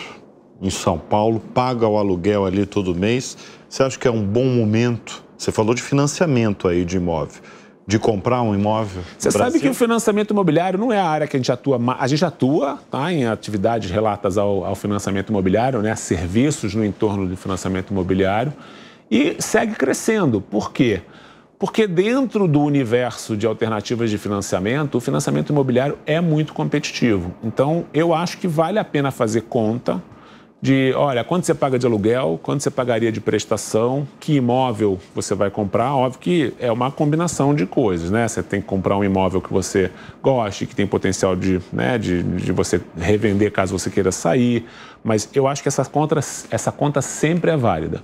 Speaker 1: em São Paulo, paga o aluguel ali todo mês, você acha que é um bom momento? Você falou de financiamento aí de imóvel, de comprar um imóvel?
Speaker 2: Você sabe que o financiamento imobiliário não é a área que a gente atua, a gente atua em atividades relatas ao financiamento imobiliário, né, serviços no entorno do financiamento imobiliário, e segue crescendo. Por quê? Porque dentro do universo de alternativas de financiamento, o financiamento imobiliário é muito competitivo. Então, eu acho que vale a pena fazer conta de, olha, quanto você paga de aluguel, quanto você pagaria de prestação, que imóvel você vai comprar. Óbvio que é uma combinação de coisas, né? Você tem que comprar um imóvel que você goste, que tem potencial de você revender caso você queira sair. Mas eu acho que essa conta sempre é válida.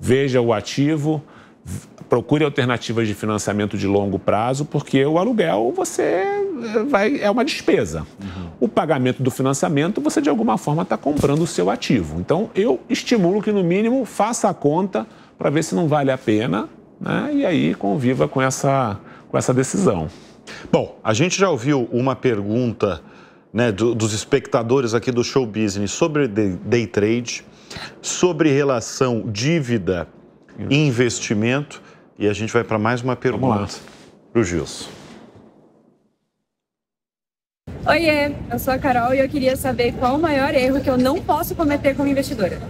Speaker 2: Veja o ativo, procure alternativas de financiamento de longo prazo, porque o aluguel é uma despesa. Uhum. O pagamento do financiamento, você de alguma forma está comprando o seu ativo. Então, eu estimulo que, no mínimo, faça a conta para ver se não vale a pena, né? E aí conviva com essa decisão.
Speaker 1: Bom, a gente já ouviu uma pergunta, né, dos espectadores aqui do Show Business sobre day trade, sobre relação dívida e investimento, e a gente vai para mais uma pergunta para o Gilson.
Speaker 4: Oiê, eu sou a Carol e eu queria saber qual o maior erro que eu não posso cometer como investidora.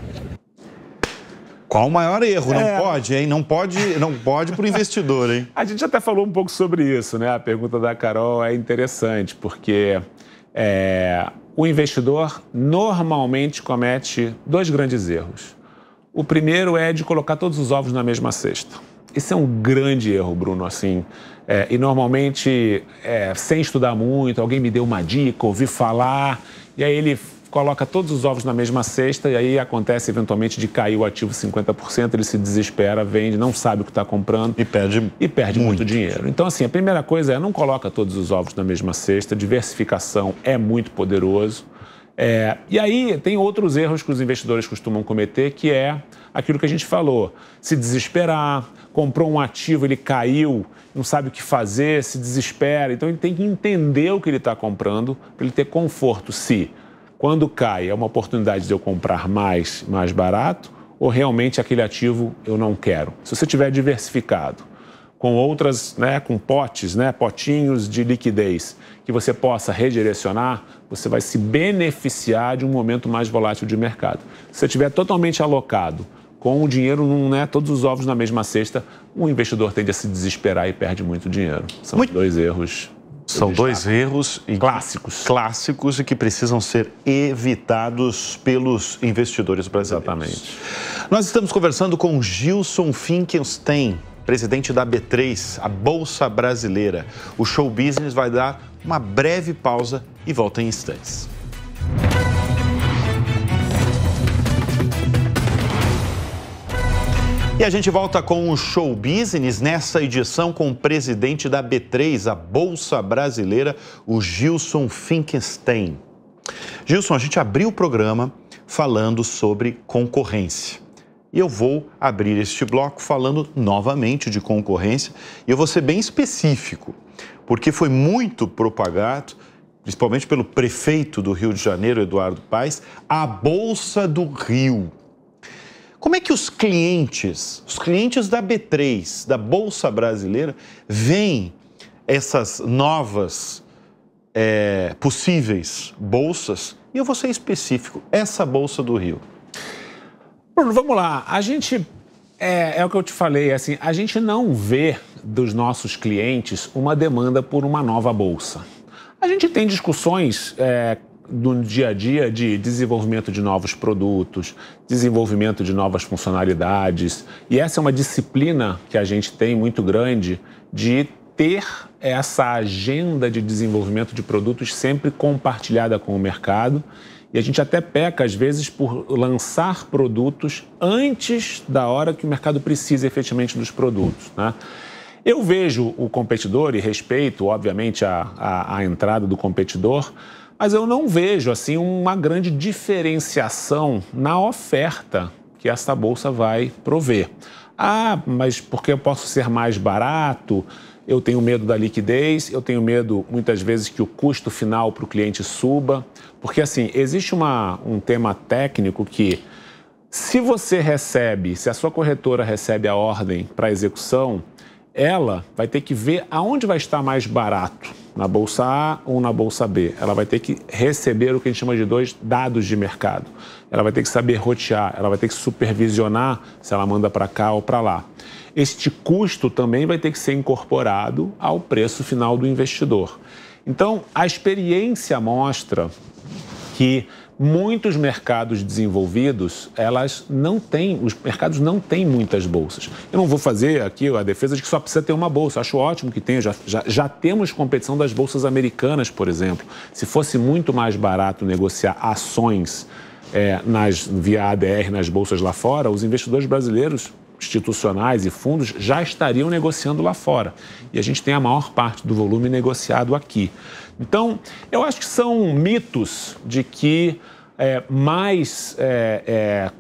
Speaker 1: Qual o maior erro? Não pode, hein? Não pode para o investidor, hein?
Speaker 2: A gente até falou um pouco sobre isso, né? A pergunta da Carol é interessante, porque o investidor normalmente comete dois grandes erros. O primeiro é de colocar todos os ovos na mesma cesta. Esse é um grande erro, Bruno, assim. E normalmente, sem estudar muito, alguém me deu uma dica, ouvi falar, e aí ele coloca todos os ovos na mesma cesta e aí acontece eventualmente de cair o ativo 50%, ele se desespera, vende, não sabe o que está comprando
Speaker 1: e perde
Speaker 2: muito dinheiro. Então, assim, a primeira coisa é não coloca todos os ovos na mesma cesta, diversificação é muito poderoso. E aí tem outros erros que os investidores costumam cometer, que é aquilo que a gente falou, se desesperar, comprou um ativo, ele caiu, não sabe o que fazer, se desespera. Então ele tem que entender o que ele está comprando para ele ter conforto se, quando cai, é uma oportunidade de eu comprar mais barato ou realmente aquele ativo eu não quero. Se você tiver diversificado com outras, né, com potes, né, potinhos de liquidez, que você possa redirecionar, você vai se beneficiar de um momento mais volátil de mercado. Se você estiver totalmente alocado, com o dinheiro, todos os ovos na mesma cesta, o investidor tende a se desesperar e perde muito dinheiro. São dois erros.
Speaker 1: São dois erros
Speaker 2: clássicos
Speaker 1: e que precisam ser evitados pelos investidores brasileiros.
Speaker 2: Exatamente.
Speaker 1: Nós estamos conversando com Gilson Finkelstein, presidente da B3, a Bolsa Brasileira. O Show Business vai dar uma breve pausa e volta em instantes. E a gente volta com o Show Business nessa edição com o presidente da B3, a Bolsa Brasileira, o Gilson Finkelstein. Gilson, a gente abriu o programa falando sobre concorrência. E eu vou abrir este bloco falando novamente de concorrência. E eu vou ser bem específico, porque foi muito propagado, principalmente pelo prefeito do Rio de Janeiro, Eduardo Paes, a Bolsa do Rio. Como é que os clientes da B3, da Bolsa Brasileira, veem essas novas possíveis bolsas? E eu vou ser específico, essa Bolsa do Rio.
Speaker 2: Bruno, vamos lá. A gente É o que eu te falei, assim, a gente não vê dos nossos clientes uma demanda por uma nova bolsa. A gente tem discussões no dia a dia de desenvolvimento de novos produtos, desenvolvimento de novas funcionalidades, e essa é uma disciplina que a gente tem muito grande de ter essa agenda de desenvolvimento de produtos sempre compartilhada com o mercado. E a gente até peca, às vezes, por lançar produtos antes da hora que o mercado precisa efetivamente dos produtos, né? Eu vejo o competidor e respeito, obviamente, a entrada do competidor, mas eu não vejo assim uma grande diferenciação na oferta que essa bolsa vai prover. Ah, mas porque eu posso ser mais barato? Eu tenho medo da liquidez, eu tenho medo, muitas vezes, que o custo final para o cliente suba. Porque, assim, existe um tema técnico que, se a sua corretora recebe a ordem para execução, ela vai ter que ver aonde vai estar mais barato, na bolsa A ou na bolsa B. Ela vai ter que receber o que a gente chama de 2 dados de mercado. Ela vai ter que saber rotear, ela vai ter que supervisionar se ela manda para cá ou para lá. Este custo também vai ter que ser incorporado ao preço final do investidor. Então, a experiência mostra que muitos mercados desenvolvidos, os mercados não têm muitas bolsas. Eu não vou fazer aqui a defesa de que só precisa ter uma bolsa. Acho ótimo que tenha. Já temos competição das bolsas americanas, por exemplo. Se fosse muito mais barato negociar ações via ADR nas bolsas lá fora, os investidores brasileiros institucionais e fundos já estariam negociando lá fora. E a gente tem a maior parte do volume negociado aqui. Então, eu acho que são mitos de que mais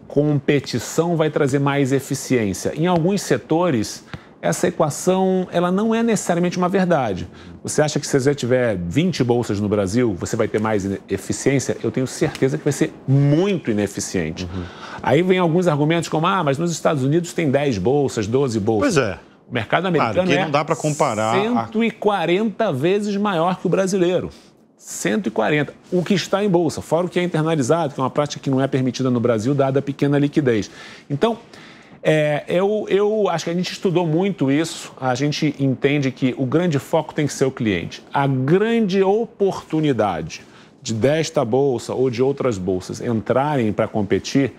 Speaker 2: competição vai trazer mais eficiência. Em alguns setores, essa equação ela não é necessariamente uma verdade. Você acha que se você tiver 20 bolsas no Brasil, você vai ter mais eficiência? Eu tenho certeza que vai ser muito ineficiente. Uhum. Aí vem alguns argumentos como, mas nos Estados Unidos tem 10 bolsas, 12 bolsas.
Speaker 1: Pois é.
Speaker 2: O mercado americano
Speaker 1: não dá para comparar
Speaker 2: 140 vezes maior que o brasileiro. 140. O que está em bolsa, fora o que é internalizado, que é uma prática que não é permitida no Brasil, dada a pequena liquidez. Então, eu acho que a gente estudou muito isso, a gente entende que o grande foco tem que ser o cliente. A grande oportunidade desta bolsa ou de outras bolsas entrarem para competir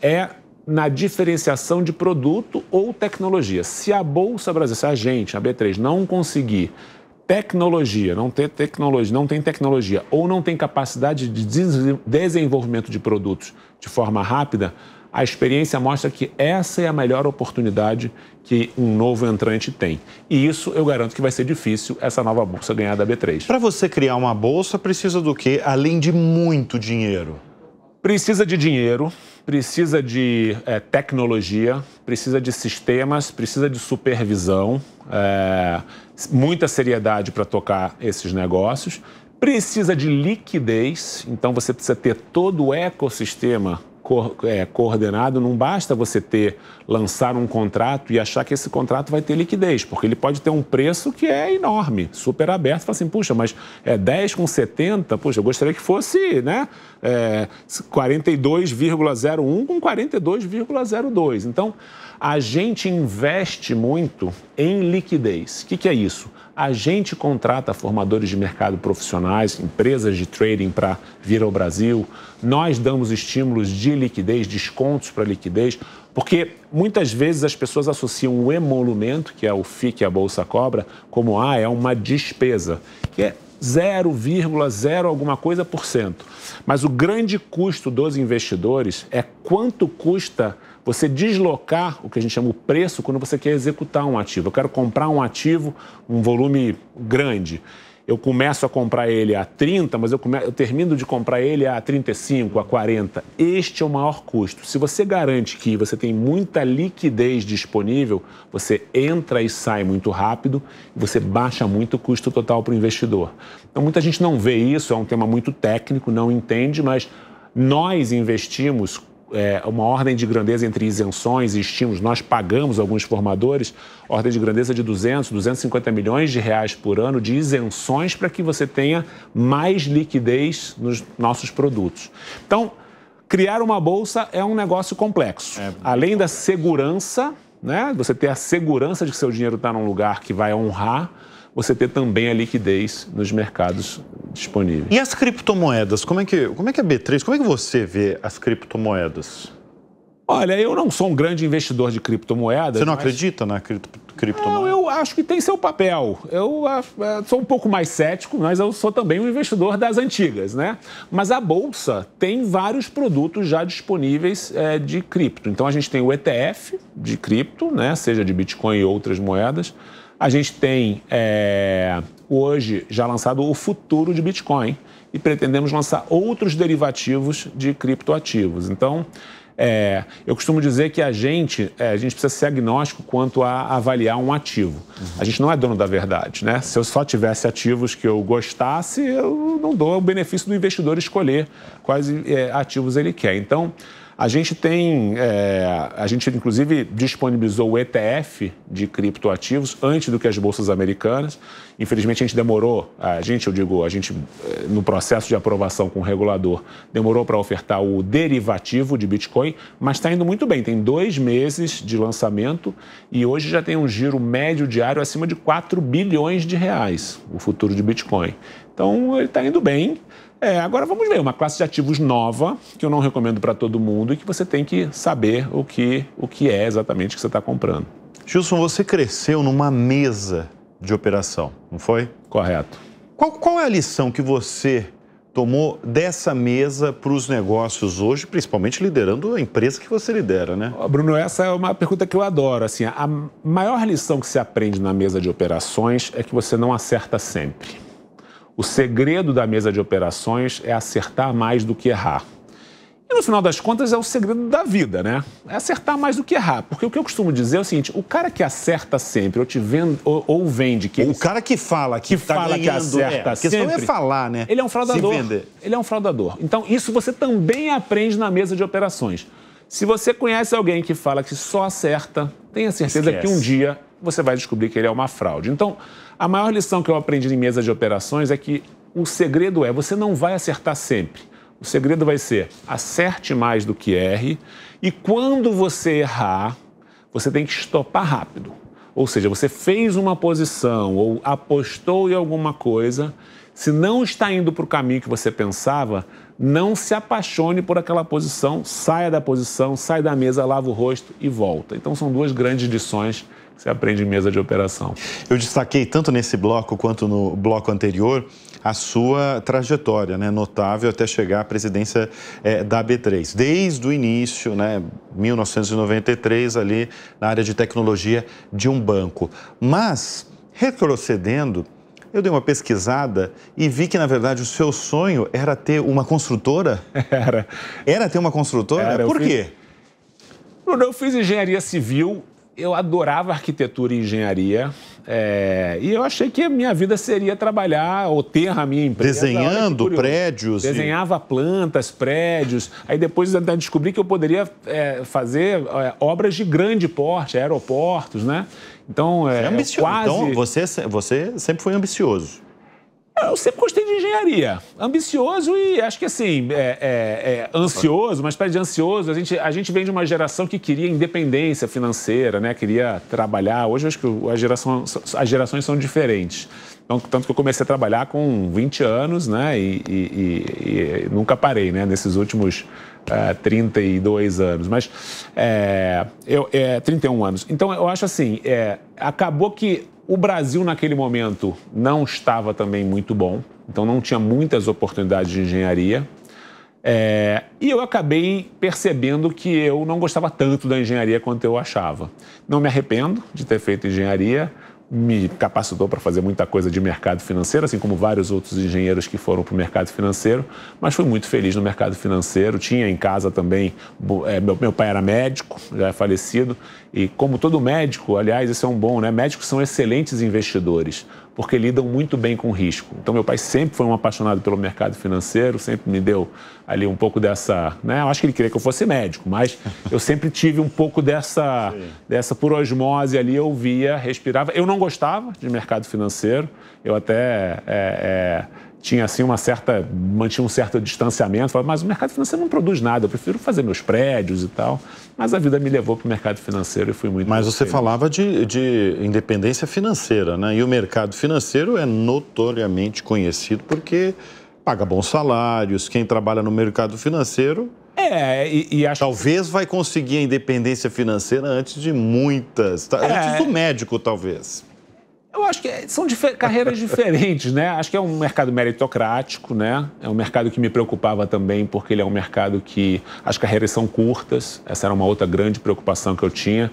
Speaker 2: é na diferenciação de produto ou tecnologia. Se a Bolsa Brasileira, se a gente, a B3, não conseguir não tem tecnologia ou não tem capacidade de desenvolvimento de produtos de forma rápida, a experiência mostra que essa é a melhor oportunidade que um novo entrante tem. E isso eu garanto que vai ser difícil essa nova bolsa ganhar da B3.
Speaker 1: Para você criar uma bolsa, precisa do quê? Além de muito dinheiro.
Speaker 2: Precisa de dinheiro, precisa de tecnologia, precisa de sistemas, precisa de supervisão, muita seriedade para tocar esses negócios, precisa de liquidez, então você precisa ter todo o ecossistema coordenado. Não basta você lançar um contrato e achar que esse contrato vai ter liquidez, porque ele pode ter um preço que é enorme, super aberto. Fala assim, puxa, mas 10 com 70, puxa, eu gostaria que fosse, né, 42,01 com 42,02. Então, a gente investe muito em liquidez. O que é isso? A gente contrata formadores de mercado profissionais, empresas de trading para vir ao Brasil. Nós damos estímulos de liquidez, descontos para liquidez, porque muitas vezes as pessoas associam o emolumento, que é o FII que a Bolsa cobra, como é uma despesa, que é 0,0 alguma coisa por cento. Mas o grande custo dos investidores é quanto custa você deslocar o que a gente chama o preço quando você quer executar um ativo. Eu quero comprar um ativo, um volume grande. Eu começo a comprar ele a 30, mas eu termino de comprar ele a 35, a 40. Este é o maior custo. Se você garante que você tem muita liquidez disponível, você entra e sai muito rápido e você baixa muito o custo total para o investidor. Então, muita gente não vê isso, é um tema muito técnico, não entende, mas nós investimos uma ordem de grandeza entre isenções e estímulos. Nós pagamos alguns formadores ordem de grandeza de 250 milhões de reais por ano de isenções para que você tenha mais liquidez nos nossos produtos. Então, criar uma bolsa é um negócio complexo. Além da segurança, né? Você ter a segurança de que seu dinheiro está num lugar que vai honrar, você ter também a liquidez nos mercados disponíveis.
Speaker 1: E as criptomoedas? Como é que a B3, como é que você vê as criptomoedas?
Speaker 2: Olha, eu não sou um grande investidor de criptomoedas.
Speaker 1: Você não acredita na criptomoeda?
Speaker 2: Não, eu acho que tem seu papel. Eu sou um pouco mais cético, mas eu sou também um investidor das antigas, né? Mas a Bolsa tem vários produtos já disponíveis de cripto. Então, a gente tem o ETF de cripto, né? Seja de Bitcoin e outras moedas. A gente tem, hoje, já lançado o futuro de Bitcoin e pretendemos lançar outros derivativos de criptoativos. Então, eu costumo dizer que a gente precisa ser agnóstico quanto a avaliar um ativo. A gente não é dono da verdade, né? Se eu só tivesse ativos que eu gostasse, eu não dou o benefício do investidor escolher quais ativos ele quer. Então, a gente inclusive disponibilizou o ETF de criptoativos antes do que as bolsas americanas. Infelizmente, a gente demorou, no processo de aprovação com o regulador, demorou para ofertar o derivativo de Bitcoin, mas está indo muito bem. Tem 2 meses de lançamento e hoje já tem um giro médio diário acima de 4 bilhões de reais, o futuro de Bitcoin. Então, ele está indo bem. Agora vamos ver, uma classe de ativos nova, que eu não recomendo para todo mundo e que você tem que saber o que é exatamente que você está comprando.
Speaker 1: Gilson, você cresceu numa mesa de operação, não foi?
Speaker 2: Correto.
Speaker 1: Qual é a lição que você tomou dessa mesa para os negócios hoje, principalmente liderando a empresa que você lidera, né?
Speaker 2: Bruno, essa é uma pergunta que eu adoro. Assim, a maior lição que se aprende na mesa de operações é que você não acerta sempre. O segredo da mesa de operações é acertar mais do que errar. E no final das contas é o segredo da vida, né? É acertar mais do que errar. Porque o que eu costumo dizer é o seguinte, o cara que acerta sempre ou vende...
Speaker 1: O cara que fala que
Speaker 2: acerta sempre... A
Speaker 1: questão é falar, né?
Speaker 2: Ele é um fraudador.
Speaker 1: Se vender.
Speaker 2: Ele é um fraudador. Então isso você também aprende na mesa de operações. Se você conhece alguém que fala que só acerta, tenha certeza que um dia você vai descobrir que ele é uma fraude. Então, a maior lição que eu aprendi em mesa de operações é que o segredo você não vai acertar sempre. O segredo vai ser acerte mais do que erre e quando você errar, você tem que estopar rápido. Ou seja, você fez uma posição ou apostou em alguma coisa, se não está indo para o caminho que você pensava, não se apaixone por aquela posição, saia da posição, sai da mesa, lava o rosto e volta. Então são 2 grandes lições que você aprende em mesa de operação.
Speaker 1: Eu destaquei tanto nesse bloco quanto no bloco anterior a sua trajetória, né, notável até chegar à presidência da B3. Desde o início, né, 1993, ali na área de tecnologia de um banco. Mas, retrocedendo, eu dei uma pesquisada e vi que, na verdade, o seu sonho era ter uma construtora? Era ter uma construtora? Por quê?
Speaker 2: Bruno, eu fiz engenharia civil. Eu adorava arquitetura e engenharia e eu achei que a minha vida seria trabalhar ou ter a minha empresa.
Speaker 1: Desenhando prédios.
Speaker 2: Desenhava plantas, prédios. Aí depois descobri que eu poderia fazer obras de grande porte, aeroportos, né? Então,
Speaker 1: Então, você sempre foi ambicioso.
Speaker 2: Eu sempre gostei de engenharia. Ambicioso e acho que assim, ansioso, mas para de ansioso, a gente vem de uma geração que queria independência financeira, né? Queria trabalhar. Hoje eu acho que as gerações são diferentes. Então, tanto que eu comecei a trabalhar com 20 anos, né? E nunca parei, né? Nesses últimos 32 anos. Mas 31 anos. Então, eu acho assim, acabou que o Brasil, naquele momento, não estava também muito bom, então não tinha muitas oportunidades de engenharia. E eu acabei percebendo que eu não gostava tanto da engenharia quanto eu achava. Não me arrependo de ter feito engenharia, me capacitou para fazer muita coisa de mercado financeiro, assim como vários outros engenheiros que foram para o mercado financeiro, mas fui muito feliz no mercado financeiro. Tinha em casa também, meu pai era médico, já é falecido, e como todo médico, aliás, isso é um bom, né? Médicos são excelentes investidores, porque lidam muito bem com risco. Então, meu pai sempre foi um apaixonado pelo mercado financeiro, sempre me deu ali um pouco dessa, né? Eu acho que ele queria que eu fosse médico, mas eu sempre tive um pouco dessa por osmose ali, eu via, respirava. Eu não gostava de mercado financeiro, eu até tinha assim mantinha um certo distanciamento, falava, mas o mercado financeiro não produz nada, eu prefiro fazer meus prédios e tal. Mas a vida me levou para o mercado financeiro e fui muito...
Speaker 1: Mas você falava de independência financeira, né? E o mercado financeiro é notoriamente conhecido porque paga bons salários, quem trabalha no mercado financeiro...
Speaker 2: acho
Speaker 1: talvez vai conseguir a independência financeira antes de muitas, antes do médico, talvez.
Speaker 2: Eu acho que são carreiras diferentes, né? Acho que é um mercado meritocrático, né? É um mercado que me preocupava também, porque ele é um mercado que as carreiras são curtas. Essa era uma outra grande preocupação que eu tinha.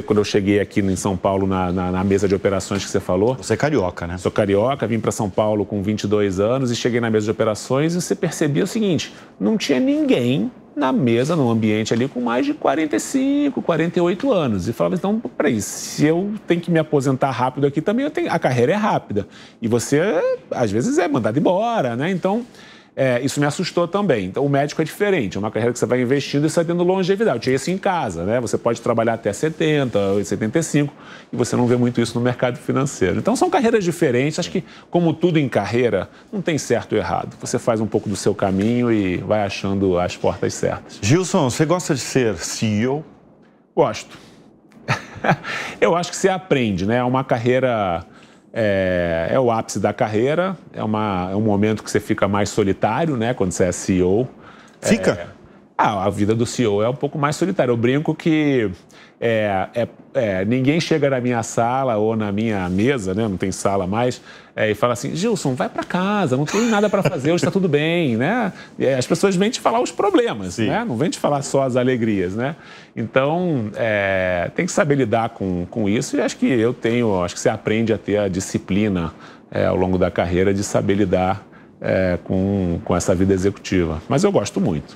Speaker 2: Quando eu cheguei aqui em São Paulo, na mesa de operações que você falou...
Speaker 1: Você é carioca, né?
Speaker 2: Sou carioca, vim para São Paulo com 22 anos e cheguei na mesa de operações e você percebia o seguinte, não tinha ninguém na mesa, no ambiente ali, com mais de 45, 48 anos. E falava, então, peraí, se eu tenho que me aposentar rápido aqui também, a carreira é rápida. E você, às vezes, é mandado embora, né? Então, isso me assustou também. Então, o médico é diferente, é uma carreira que você vai investindo e sai tendo longevidade. Eu tinha isso em casa, né? Você pode trabalhar até 70, 75, e você não vê muito isso no mercado financeiro. Então, são carreiras diferentes. Acho que, como tudo em carreira, não tem certo ou errado. Você faz um pouco do seu caminho e vai achando as portas certas.
Speaker 1: Gilson, você gosta de ser CEO?
Speaker 2: Gosto. Eu acho que você aprende, né? É uma carreira... É o ápice da carreira, é um momento que você fica mais solitário, né? Quando você é CEO.
Speaker 1: Fica?
Speaker 2: A vida do CEO é um pouco mais solitária. Eu brinco que ninguém chega na minha sala ou na minha mesa, né? Não tem sala mais, e fala assim, Gilson, vai para casa, não tem nada para fazer, hoje está tudo bem, né? As pessoas vêm te falar os problemas, né? Não vêm te falar só as alegrias, né? Então, tem que saber lidar com isso e acho que você aprende a ter a disciplina ao longo da carreira de saber lidar com essa vida executiva. Mas eu gosto muito.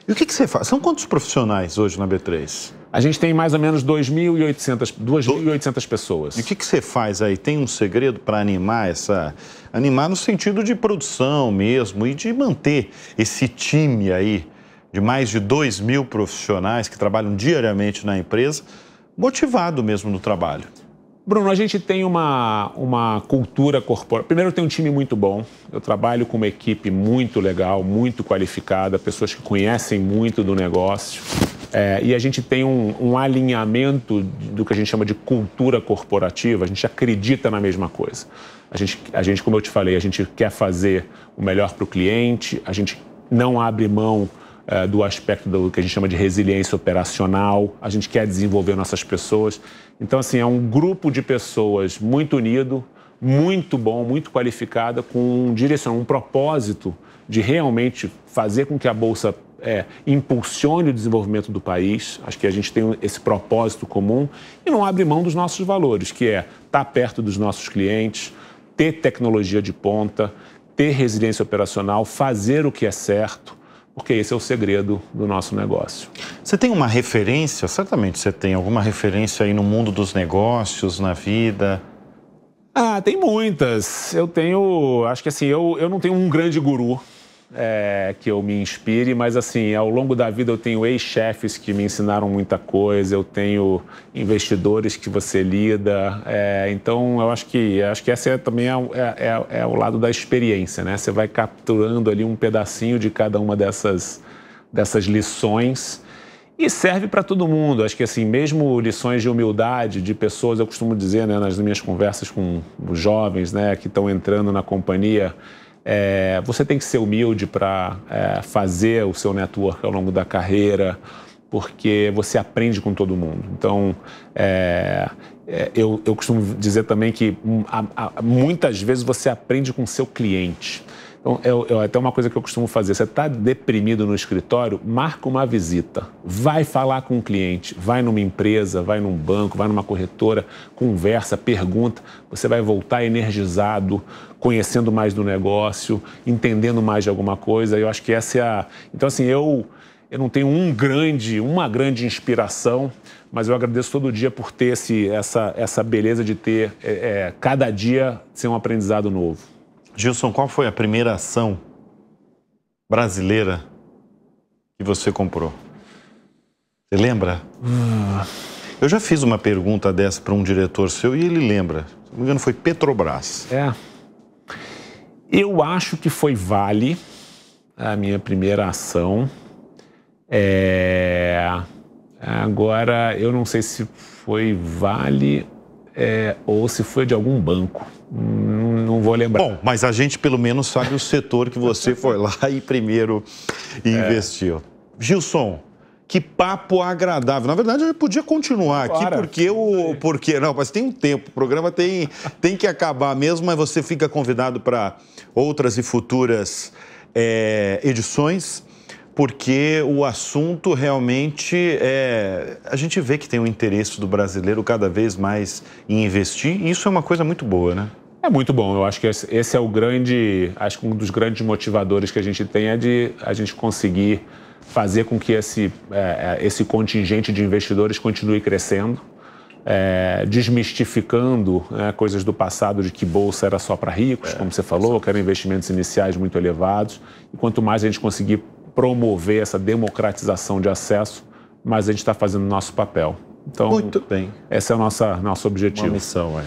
Speaker 1: E o que você faz? São quantos profissionais hoje na B3?
Speaker 2: A gente tem mais ou menos 2.800 pessoas.
Speaker 1: E o que você faz aí? Tem um segredo para animar no sentido de produção mesmo e de manter esse time aí de mais de 2.000 profissionais que trabalham diariamente na empresa, motivado mesmo no trabalho?
Speaker 2: Bruno, a gente tem uma cultura corporativa. Primeiro, eu tenho um time muito bom. Eu trabalho com uma equipe muito legal, muito qualificada, pessoas que conhecem muito do negócio. E a gente tem um alinhamento do que a gente chama de cultura corporativa. A gente acredita na mesma coisa. A gente, como eu te falei, a gente quer fazer o melhor para o cliente. A gente não abre mão do aspecto do que a gente chama de resiliência operacional. A gente quer desenvolver nossas pessoas. Então, assim, é um grupo de pessoas muito unido, muito bom, muito qualificada, com um propósito de realmente fazer com que a Bolsa impulsione o desenvolvimento do país. Acho que a gente tem esse propósito comum e não abre mão dos nossos valores, que é estar perto dos nossos clientes, ter tecnologia de ponta, ter resiliência operacional, fazer o que é certo, porque esse é o segredo do nosso negócio.
Speaker 1: Você tem uma referência? Certamente você tem alguma referência aí no mundo dos negócios, na vida?
Speaker 2: Tem muitas. Acho que assim, eu não tenho um grande guru que eu me inspire, mas assim, ao longo da vida eu tenho ex-chefes que me ensinaram muita coisa, eu tenho investidores que você lida, então eu acho que essa também é o lado da experiência, né? Você vai capturando ali um pedacinho de cada uma dessas lições e serve para todo mundo. Acho que assim, mesmo lições de humildade de pessoas, eu costumo dizer, né, nas minhas conversas com os jovens, né, que estão entrando na companhia, você tem que ser humilde para fazer o seu network ao longo da carreira, porque você aprende com todo mundo. Então, eu costumo dizer também que muitas vezes você aprende com o seu cliente. Então, até uma coisa que eu costumo fazer, você está deprimido no escritório, marca uma visita, vai falar com o cliente, vai numa empresa, vai num banco, vai numa corretora, conversa, pergunta, você vai voltar energizado, conhecendo mais do negócio, entendendo mais de alguma coisa. Eu acho que essa é Então, assim, eu não tenho uma grande inspiração, mas eu agradeço todo dia por ter essa beleza de ter, cada dia, ser um aprendizado novo.
Speaker 1: Gilson, qual foi a primeira ação brasileira que você comprou? Você lembra? Eu já fiz uma pergunta dessa para um diretor seu e ele lembra. Se não me engano, foi Petrobras.
Speaker 2: Eu acho que foi Vale a minha primeira ação. Agora, eu não sei se foi Vale ou se foi de algum banco. Não vou lembrar.
Speaker 1: Bom, mas a gente pelo menos sabe o setor que você foi lá e primeiro investiu. Gilson, que papo agradável. Na verdade, a gente podia continuar aqui, porque não, mas tem um tempo. O programa tem que acabar mesmo, mas você fica convidado para outras e futuras edições, porque o assunto realmente a gente vê que tem um interesse do brasileiro cada vez mais em investir, e isso é uma coisa muito boa, né?
Speaker 2: É muito bom. Eu acho que esse é acho que um dos grandes motivadores que a gente tem é de a gente conseguir fazer com que esse contingente de investidores continue crescendo, desmistificando coisas do passado de que bolsa era só para ricos, como você falou, que eram investimentos iniciais muito elevados. E quanto mais a gente conseguir promover essa democratização de acesso, mais a gente está fazendo o nosso papel. Então,
Speaker 1: muito bem.
Speaker 2: Esse é o nosso objetivo.
Speaker 1: Uma missão aí.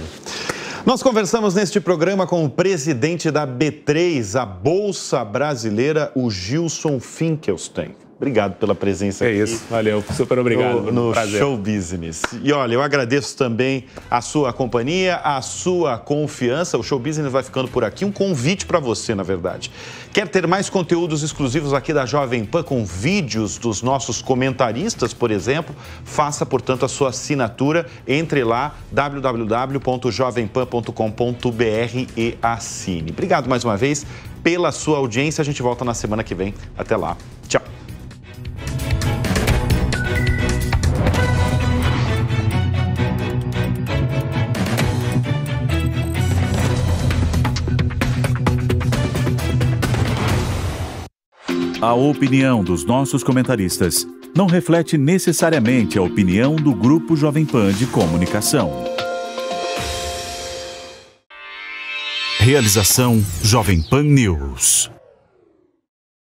Speaker 1: Nós conversamos neste programa com o presidente da B3, a Bolsa Brasileira, o Gilson Finkelstein. Obrigado pela presença aqui.
Speaker 2: É isso, valeu, super obrigado.
Speaker 1: No Show Business. E olha, eu agradeço também a sua companhia, a sua confiança. O Show Business vai ficando por aqui. Um convite para você, na verdade. Quer ter mais conteúdos exclusivos aqui da Jovem Pan, com vídeos dos nossos comentaristas, por exemplo? Faça, portanto, a sua assinatura. Entre lá, www.jovempan.com.br e assine. Obrigado mais uma vez pela sua audiência. A gente volta na semana que vem. Até lá. Tchau.
Speaker 5: A opinião dos nossos comentaristas não reflete necessariamente a opinião do Grupo Jovem Pan de Comunicação. Realização Jovem Pan News.